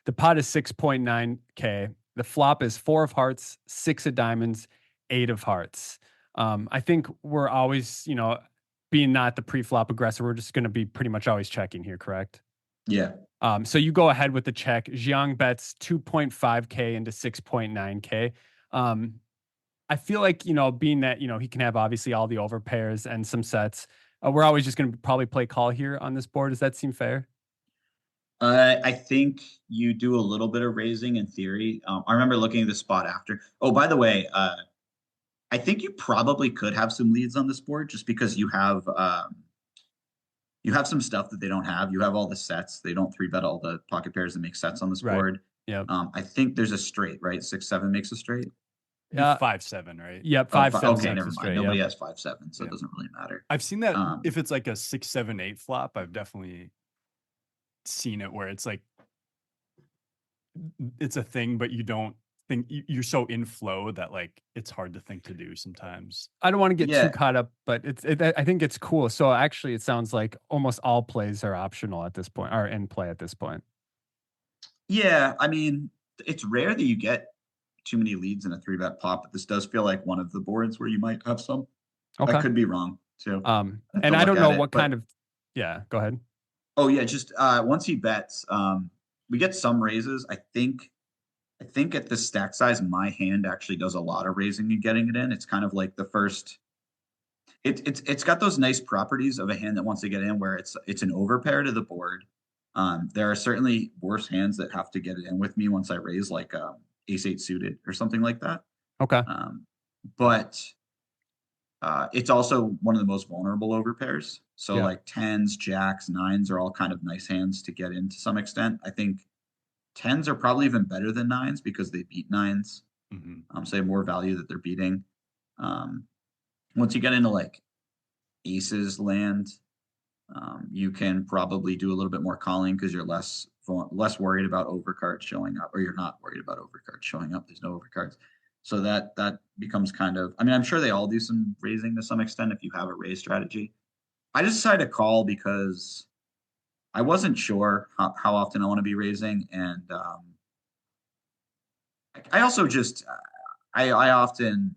The pot is 6.9K. The flop is four of hearts, six of diamonds, eight of hearts. I think we're always, being not the pre-flop aggressor, we're just going to be pretty much always checking here, correct? Yeah. So you go ahead with the check. Jiang bets 2.5K into 6.9K. I feel like, being that, he can have obviously all the overpairs and some sets. We're always just going to probably play call here on this board. Does that seem fair? I think you do a little bit of raising in theory. I remember looking at the spot after. Oh, by the way, I think you probably could have some leads on this board just because you have some stuff that they don't have. You have all the sets. They don't three bet all the pocket pairs that make sets on this Right. board. Yeah. I think there's a straight, right? 6-7 makes a straight. 5-7, right? Yep. Oh, 5-7. okay, never mind. Straight, Nobody yep. has 5-7, so Yeah. it doesn't really matter. I've seen that Um, if it's like a 6-7-8 flop, I've definitely seen it where it's like it's a thing, but you don't think you're so in flow that like it's hard to think to do sometimes. I don't want to get Yeah. too caught up, but I think it's cool. So actually, it sounds like almost all plays are optional at this point, or in play at this point. Yeah, I mean, it's rare that you get too many leads in a three bet pot, but this does feel like one of the boards where you might have some. Okay. I could be wrong too. And I don't know what kind of. Yeah, go ahead. Oh yeah, just once he bets, we get some raises. I think at the stack size, my hand actually does a lot of raising and getting it in. It's kind of like the first. It's got those nice properties of a hand that wants to get in, where it's an overpair to the board. There are certainly worse hands that have to get it in with me once I raise, like ace-8 suited or something like that. Okay. But it's also one of the most vulnerable overpairs. So Yeah. like tens, jacks, nines are all kind of nice hands to get in to some extent. I think tens are probably even better than nines because they beat nines. So they have more value that they're beating. Once you get into like aces land, you can probably do a little bit more calling because you're less worried about overcards showing up, or you're not worried about overcards showing up. There's no overcards. So that becomes kind of, I mean, I'm sure they all do some raising to some extent if you have a raise strategy. I just decided to call because I wasn't sure how often I want to be raising. And I also just, I often,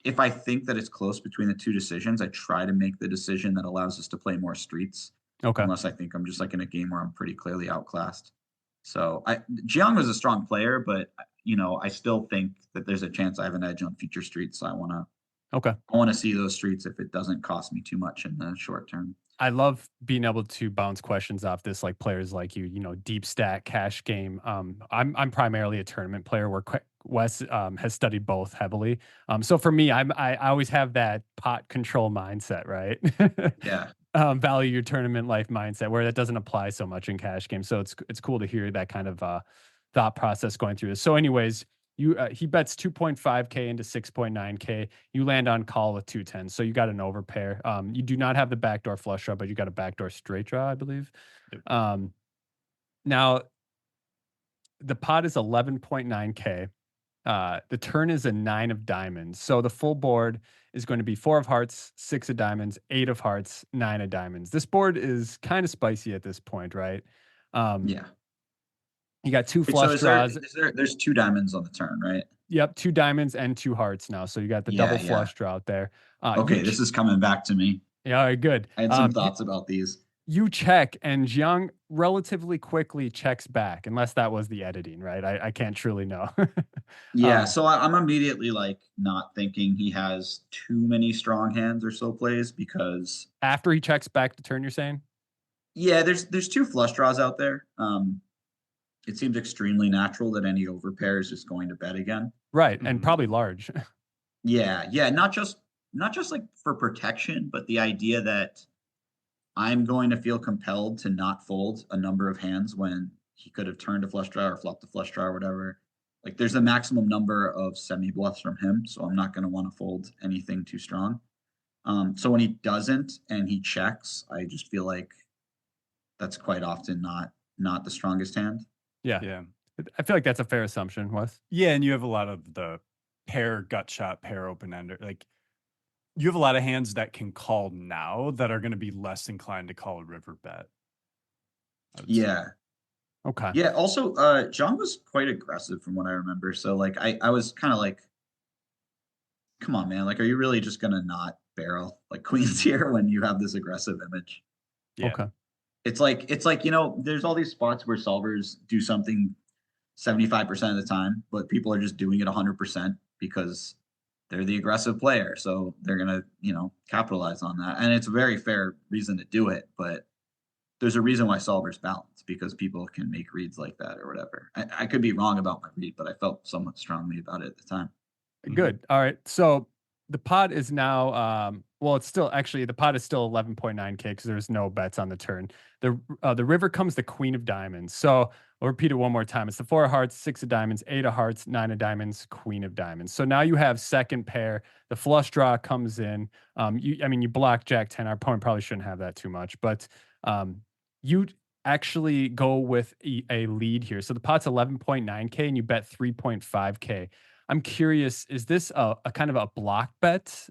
if I think that it's close between the two decisions, I try to make the decision that allows us to play more streets. Okay. Unless I think I'm just like in a game where I'm pretty clearly outclassed. So Jiang was a strong player, but I still think that there's a chance I have an edge on future streets. So I want to see those streets if it doesn't cost me too much in the short term. I love being able to bounce questions off this, like players like you, deep stack cash game. I'm primarily a tournament player where Wes has studied both heavily. So for me, I always have that pot control mindset, right? Yeah. Value your tournament life mindset where that doesn't apply so much in cash games. So it's cool to hear that kind of thought process going through this. So anyways, he bets 2.5K into 6.9K. You land on call with 210. So you got an overpair. You do not have the backdoor flush draw, but you got a backdoor straight draw, I believe. Now the pot is 11.9K. The turn is a 9 of diamonds. So the full board is going to be 4 of hearts, 6 of diamonds, 8 of hearts, 9 of diamonds. This board is kind of spicy at this point, right? Um, Yeah. you got 2 Wait, so flush draws. there's 2 diamonds on the turn, right? Yep, 2 diamonds and 2 hearts now. So you got the double Yeah, yeah. flush draw out there. You Okay, this is coming back to me. yeah, all right, good. I had some thoughts about these. You check, and Jiang relatively quickly checks back, unless that was the editing, right? I can't truly know. Yeah, um, so I'm immediately, like, not thinking he has too many strong hands or slow plays because After he checks back the turn, you're saying? yeah, there's 2 flush draws out there. It seems extremely natural that any overpair is just going to bet again. Right, and Mhm. probably large. Yeah, yeah, not just, like, for protection, but the idea that I'm going to feel compelled to not fold a number of hands when he could have turned a flush draw or flopped a flush draw or whatever. Like, there's a maximum number of semi bluffs from him, so I'm not going to want to fold anything too strong. So when he doesn't and he checks, I just feel like that's quite often not the strongest hand. Yeah. Yeah. I feel like that's a fair assumption, Wes. Yeah, and you have a lot of the pair gut shot, pair open ender. Like you have a lot of hands that can call now that are going to be less inclined to call a river bet, I would say. Yeah. Okay. Yeah. Also, John was quite aggressive from what I remember. So like I was kind of like, come on, man. Like, are you really just gonna not barrel like queens here when you have this aggressive image? Yeah. Okay. It's like, there's all these spots where solvers do something 75% of the time, but people are just doing it 100% because they're the aggressive player. So they're going to, capitalize on that. And it's a very fair reason to do it. But there's a reason why solvers balance because people can make reads like that or whatever. I could be wrong about my read, but I felt somewhat strongly about it at the time. Mhm. Good. All right. So the pot is now well, it's still actually the pot is still 11.9K because there's no bets on the turn. The river comes the queen of diamonds. So I'll repeat it one more time. It's the 4 of hearts, 6 of diamonds, 8 of hearts, 9 of diamonds, queen of diamonds. So now you have second pair. The flush draw comes in. You block Jack 10. Our opponent probably shouldn't have that too much, but um you actually go with a lead here. So the pot's 11.9K and you bet 3.5K. I'm curious, is this a kind of a block bet?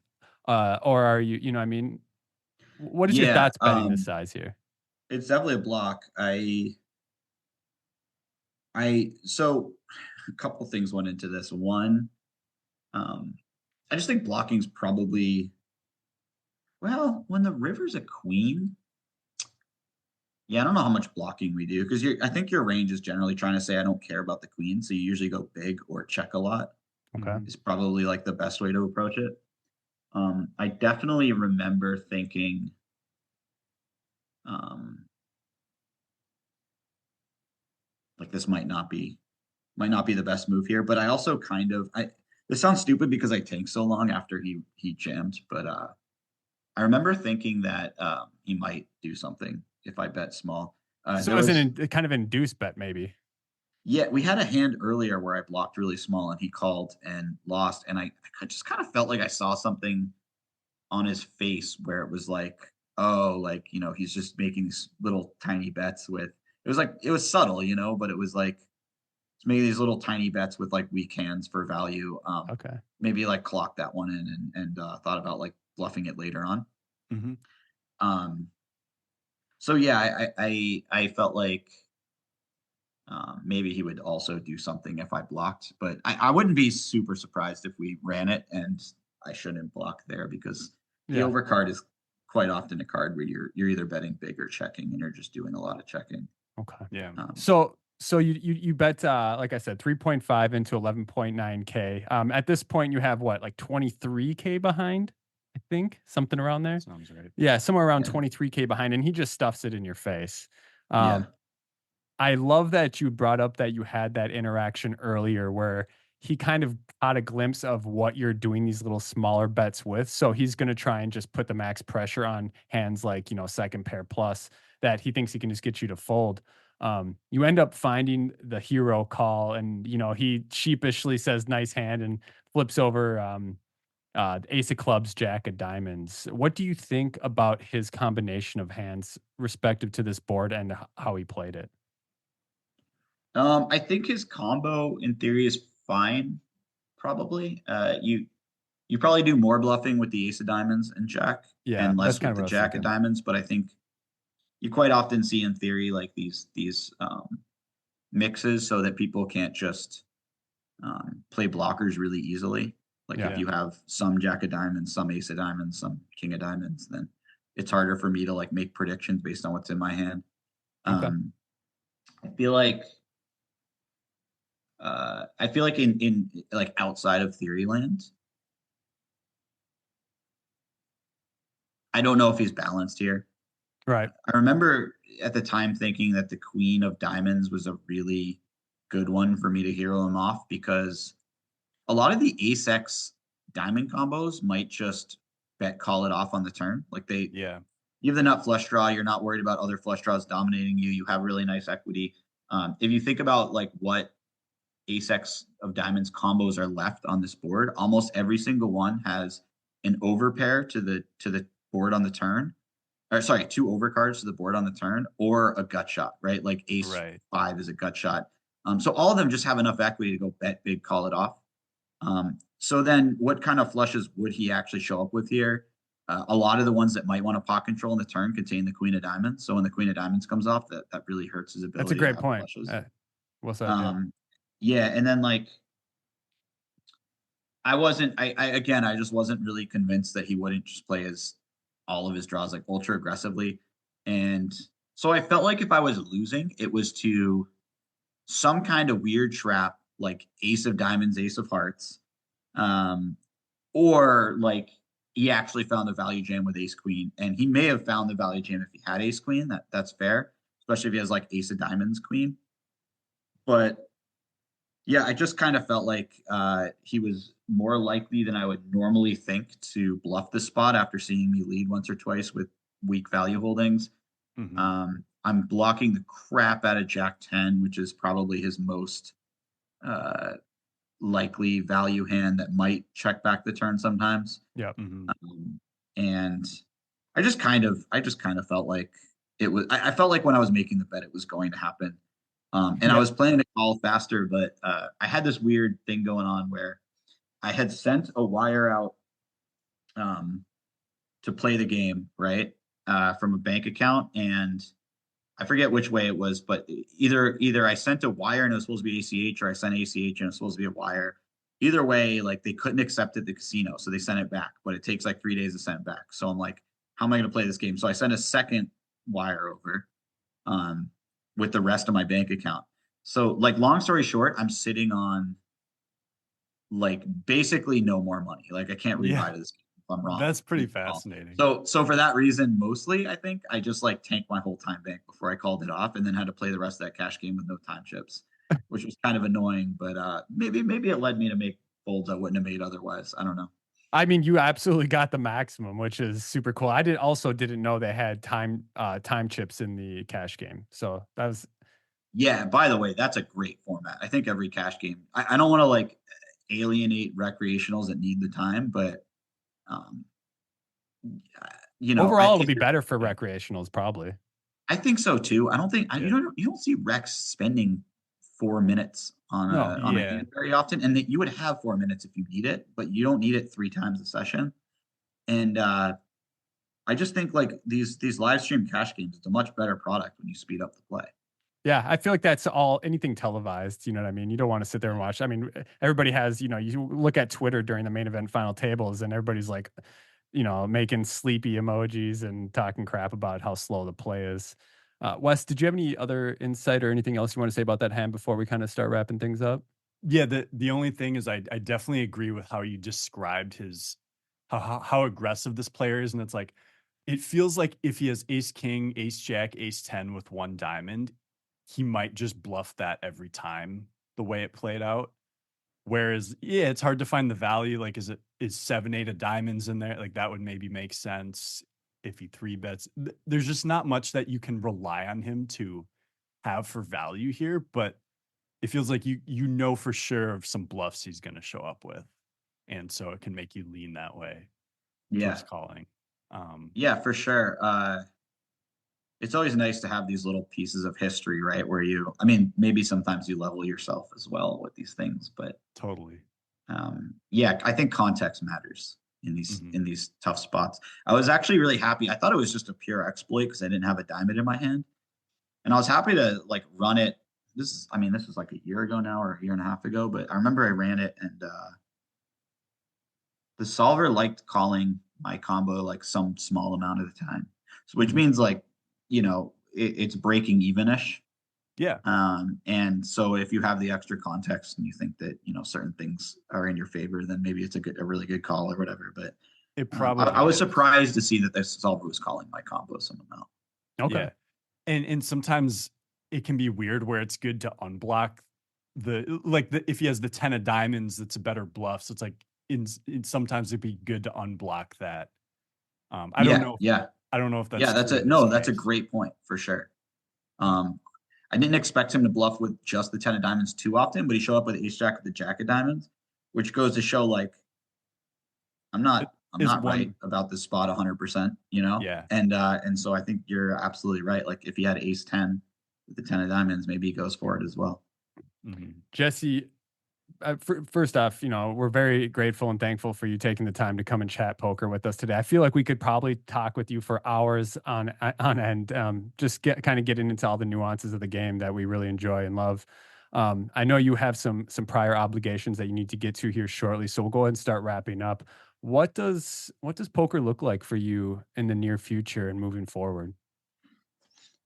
Or are you, you know what I mean? What is your Yeah, thoughts betting this size here? it's definitely a block. So a couple things went into this. One, um, I just think blocking's probably well, when the river's a queen, yeah, I don't know how much blocking we do because I think your range is generally trying to say I don't care about the queen, so you usually go big or check a lot Okay. Mhm. is probably like the best way to approach it. I definitely remember thinking, um, like this might not be the best move here, but I also kind of I this sounds stupid because I tanked so long after he jammed, but I remember thinking that he might do something if I bet small. So There as was a kind of induced bet, maybe. Yeah, we had a hand earlier where I blocked really small and he called and lost, and I just kind of felt like I saw something on his face where it was like, oh, like, he's just making these little tiny bets with it was like it was subtle, but it was like he's making these little tiny bets with like weak hands for value. Okay. Maybe like clocked that one in and thought about like bluffing it later on. Mhm. Um, so yeah, I felt like maybe he would also do something if I blocked, but I wouldn't be super surprised if we ran it and I shouldn't block there because the Yeah. overcard is quite often a card where you're either betting big or checking and you're just doing a lot of checking. Okay. Yeah. Um, So you bet like I said 3.5 into 11.9K. At this point you have what, like 23K behind? I think something around there. Sounds right. Yeah, somewhere around yeah, 23K behind and he just stuffs it in your face. yeah, Um I love that you brought up that you had that interaction earlier where he kind of got a glimpse of what you're doing these little smaller bets with. So he's going to try and just put the max pressure on hands like, second pair plus that he thinks he can just get you to fold. You end up finding the hero call and, he sheepishly says, nice hand and flips over ace of clubs, jack of diamonds. What do you think about his combination of hands respective to this board and how he played it? I think his combo in theory is fine. probably. You probably do more bluffing with the ace of diamonds and jack, Yeah, and that's less kind with of what the I was jack of thinking. diamonds. But I think you quite often see in theory like these mixes so that people can't just play blockers really easily. Like if Yeah. Yeah. you have some jack of diamonds, some ace of diamonds, some king of diamonds, then it's harder for me to like make predictions based on what's in my hand. Okay. Um, I feel like in like outside of theory land, I don't know if he's balanced here. Right. I remember at the time thinking that the queen of diamonds was a really good one for me to hero him off because a lot of the ace X diamond combos might just bet call it off on the turn. Like Yeah. you have the nut flush draw, you're not worried about other flush draws dominating you. You have really nice equity. If you think about like what ace X of diamonds combos are left on this board, almost every single one has an overpair to the board on the turn, or sorry, two overcards to the board on the turn, or a gut shot, right? Like ace Right. five is a gut shot. So all of them just have enough equity to go bet big, call it off. So then what kind of flushes would he actually show up with here? A lot of the ones that might want to pot control in the turn contain the queen of diamonds. So when the queen of diamonds comes off, that really hurts his That's a ability to great have point. flushes. Well said. Yeah. Um, yeah, and then like I wasn't I again I just wasn't really convinced that he wouldn't just play his all of his draws like ultra aggressively. And so I felt like if I was losing, it was to some kind of weird trap like ace of diamonds, ace of hearts. Um, or like he actually found the value jam with ace queen, and he may have found the value jam if he had ace queen. That's fair, especially if he has like ace of diamonds queen. But yeah, I just kind of felt like he was more likely than I would normally think to bluff the spot after seeing me lead once or twice with weak value holdings. Hmm. I'm blocking the crap out of Jack 10, which is probably his most uh, likely value hand that might check back the turn sometimes. Yep. Hmm. And I just kind of felt like I felt like when I was making the bet, it was going to happen. And I Yep. was planning to call faster, but I had this weird thing going on where I had sent a wire out um, to play the game, right, from a bank account, and I forget which way it was, but either I sent a wire and it was supposed to be ACH, or I sent ACH and it was supposed to be a wire. Either way, like they couldn't accept it at the casino, so they sent it back. But it takes like 3 days to send it back. So I'm like, how am I going to play this game? So I sent a second wire over um, with the rest of my bank account. So like, long story short, I'm sitting on like basically no more money. Like I can't Yeah. rebuy to this game if I'm wrong. That's pretty Lose it all. fascinating. So for that reason, mostly I think I just like tanked my whole time bank before I called it off, and then had to play the rest of that cash game with no time chips, which was kind of annoying. But maybe it led me to make folds I wouldn't have made otherwise. I don't know. I mean, you absolutely got the maximum, which is super cool. I didn't know they had time chips in the cash game. So that was Yeah. By the way, that's a great format. I think every cash game. I don't want to like alienate recreationals that need the time, but um, you know, overall it'll if be you're better for Yeah. recreationals probably. I think so too. I don't think Yeah. you don't see Rex spending 4 minutes No. on a Yeah. hand very often, and that you would have 4 minutes if you need it, but you don't need it three times a session. And I just think like these live stream cash games, it's a much better product when you speed up the play. Yeah, I feel like that's all anything televised, you know what I mean? You don't wanna sit there and watch I mean, everybody has, you look at Twitter during the main event final tables and everybody's like, making sleepy emojis and talking crap about how slow the play is. Wes, did you have any other insight or anything else you wanna say about that hand before we kinda start wrapping things up? Yeah, the only thing is I definitely agree with how you described his how aggressive this player is, and it's like it feels like if he has ace king, ace jack, ace 10 with one diamond, he might just bluff that every time the way it played out. Whereas, yeah, it's hard to find the value. Like, is 7, 8 of diamonds in there? Like that would maybe make sense if he three bets. There's just not much that you can rely on him to have for value here, but it feels like you know for sure of some bluffs he's going to show up with, and so it can make you lean that way towards Yeah, calling. Um, yeah, for sure. It's always nice to have these little pieces of history, right? Where I mean, maybe sometimes you level yourself as well with these things, but totally. Yeah, I think context matters Mhm. in these tough spots. I was actually really happy. I thought it was just a pure exploit because I didn't have a diamond in my hand, and I was happy to like run it. I mean, this was like a year ago now or a year and a half ago, but I remember I ran it, and the solver liked calling my combo like some small amount of the time, so which Mhm. means like it's breaking evenish. Yeah. And so if you have the extra context and you think that certain things are in your favor, then maybe it's a really good call or whatever. But It I probably was is. surprised to see that this solver was calling my combo some amount. Okay. Yeah. And sometimes it can be weird where it's good to unblock if he has the 10 of diamonds, that's a better bluff. So it's like sometimes it'd be good to unblock that. I don't Yeah, know. yeah, I don't know if yeah. that's true in this That's a case. great point for sure. Um, I didn't expect him to bluff with just the 10 of diamonds too often, but he showed up with ace jack with the jack of diamonds, which goes to show like I'm It not I'm is not right one. about this spot 100%, Yeah. and so I think you're absolutely right. Like if he had ace 10 with the 10 of diamonds, maybe he goes for it as well. Mhm. Jesse, first off, we're very grateful and thankful for you taking the time to come and chat poker with us today. I feel like we could probably talk with you for hours on end, just getting into all the nuances of the game that we really enjoy and love. I know you have some prior obligations that you need to get to here shortly, so we'll go ahead and start wrapping up. What does poker look like for you in the near future and moving forward?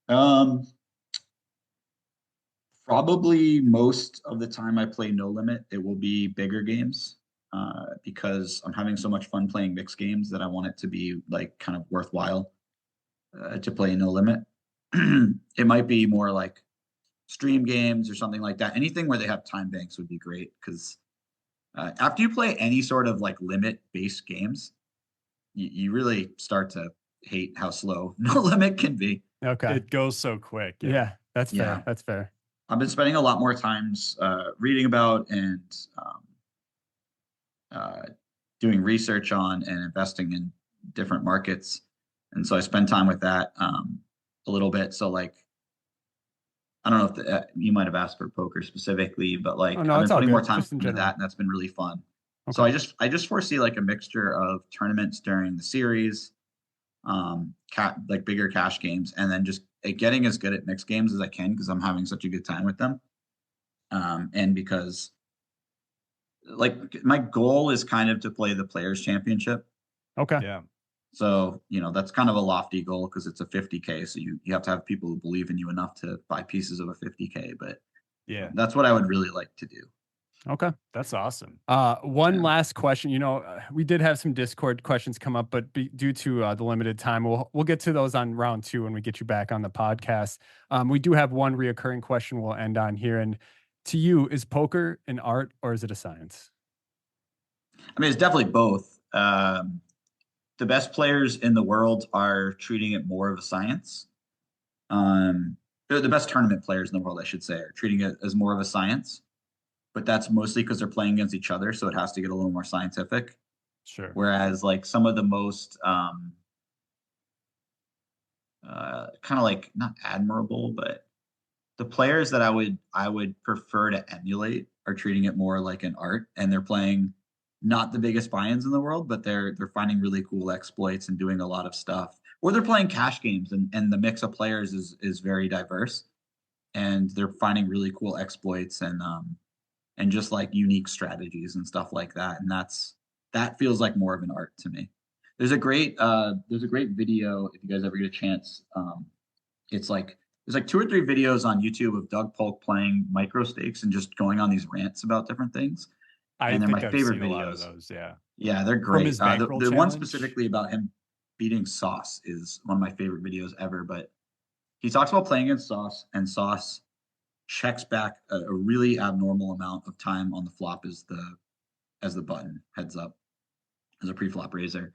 Um, Probably most of the time I play no limit, it will be bigger games, because I'm having so much fun playing mixed games that I want it to be like kind of worthwhile to play no limit. It might be more like stream games or something like that. Anything where they have time banks would be great because after you play any sort of like limit based games, you really start to hate how slow no limit can be. Okay. It goes so quick. Yeah. Yeah, that's Yeah. fair. That's fair. I've been spending a lot more times reading about and uh, doing research on and investing in different markets. And so I spend time with that a little bit. So like, I don't know if you might have asked for poker specifically, but Oh like no, I've it's been all putting more good. time Just in into general. that, and that's been really fun. So Okay. I just foresee like a mixture of tournaments during the series, like bigger cash games, and then just getting as good at mixed games as I can because I'm having such a good time with them. And because like my goal is kind of to play the players championship. Okay. Yeah. So, that's kind of a lofty goal because it's a 50K. So you have to have people who believe in you enough to buy pieces of a 50K. But Yeah. that's what I would really like to do. Okay. That's awesome. One Yeah. last question. We did have some Discord questions come up, but due to the limited time, we'll get to those on round two when we get you back on the podcast. We do have one reoccurring question we'll end on here. And to you, is poker an art or is it a science? I mean, it's definitely both. The best players in the world are treating it more of a science. The best tournament players in the world, I should say, are treating it as more of a science. But that's mostly because they're playing against each other. So it has to get a little more scientific. Sure. Whereas, like, some of the most kind of like not admirable, but the players that I would prefer to emulate are treating it more like an art, and they're playing not the biggest buy-ins in the world, but they're finding really cool exploits and doing a lot of stuff. Or they're playing cash games, and the mix of players is very diverse, and they're finding really cool exploits and just like unique strategies and stuff like that. And that feels like more of an art to me. There's a great video if you guys ever get a chance. It's like there's like two or three videos on YouTube of Doug Polk playing micro stakes and just going on these rants about different things. I And they're my think I've favorite seen a lot of videos. those. Yeah. Yeah, they're From great. his The bankroll the one challenge. specifically about him beating Sauce is one of my favorite videos ever. But he talks about playing against Sauce, and Sauce checks back a really abnormal amount of time on the flop as the button heads up as a pre-flop raiser.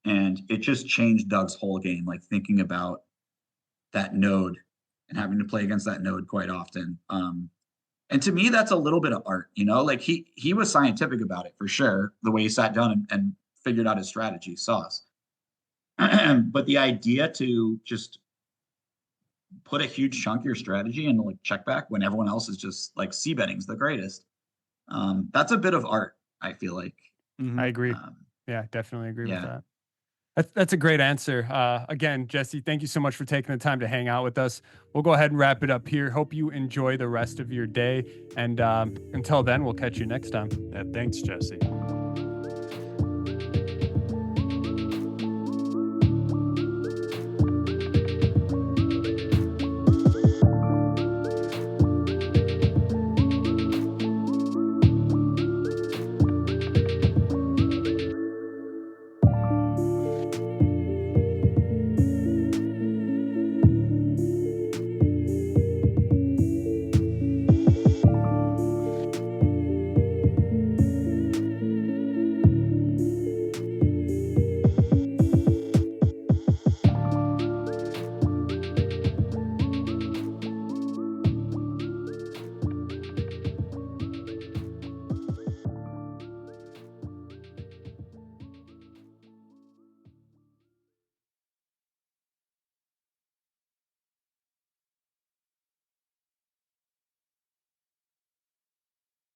And it just changed Doug's whole game, like thinking about that node and having to play against that node quite often. And to me, that's a little bit of art, like he was scientific about it for sure, the way he sat down and figured out his strategy, sauce. But the idea to just put a huge chunk of your strategy into like check back when everyone else is just like c betting's the greatest. That's a bit of art. I feel like. I Mhm. agree. Um, Yeah, definitely agree with yeah. that. That's a great answer. Again, Jesse, thank you so much for taking the time to hang out with us. We'll go ahead and wrap it up here. Hope you enjoy the rest of your day. And until then, we'll catch you next time. Thanks, Jesse.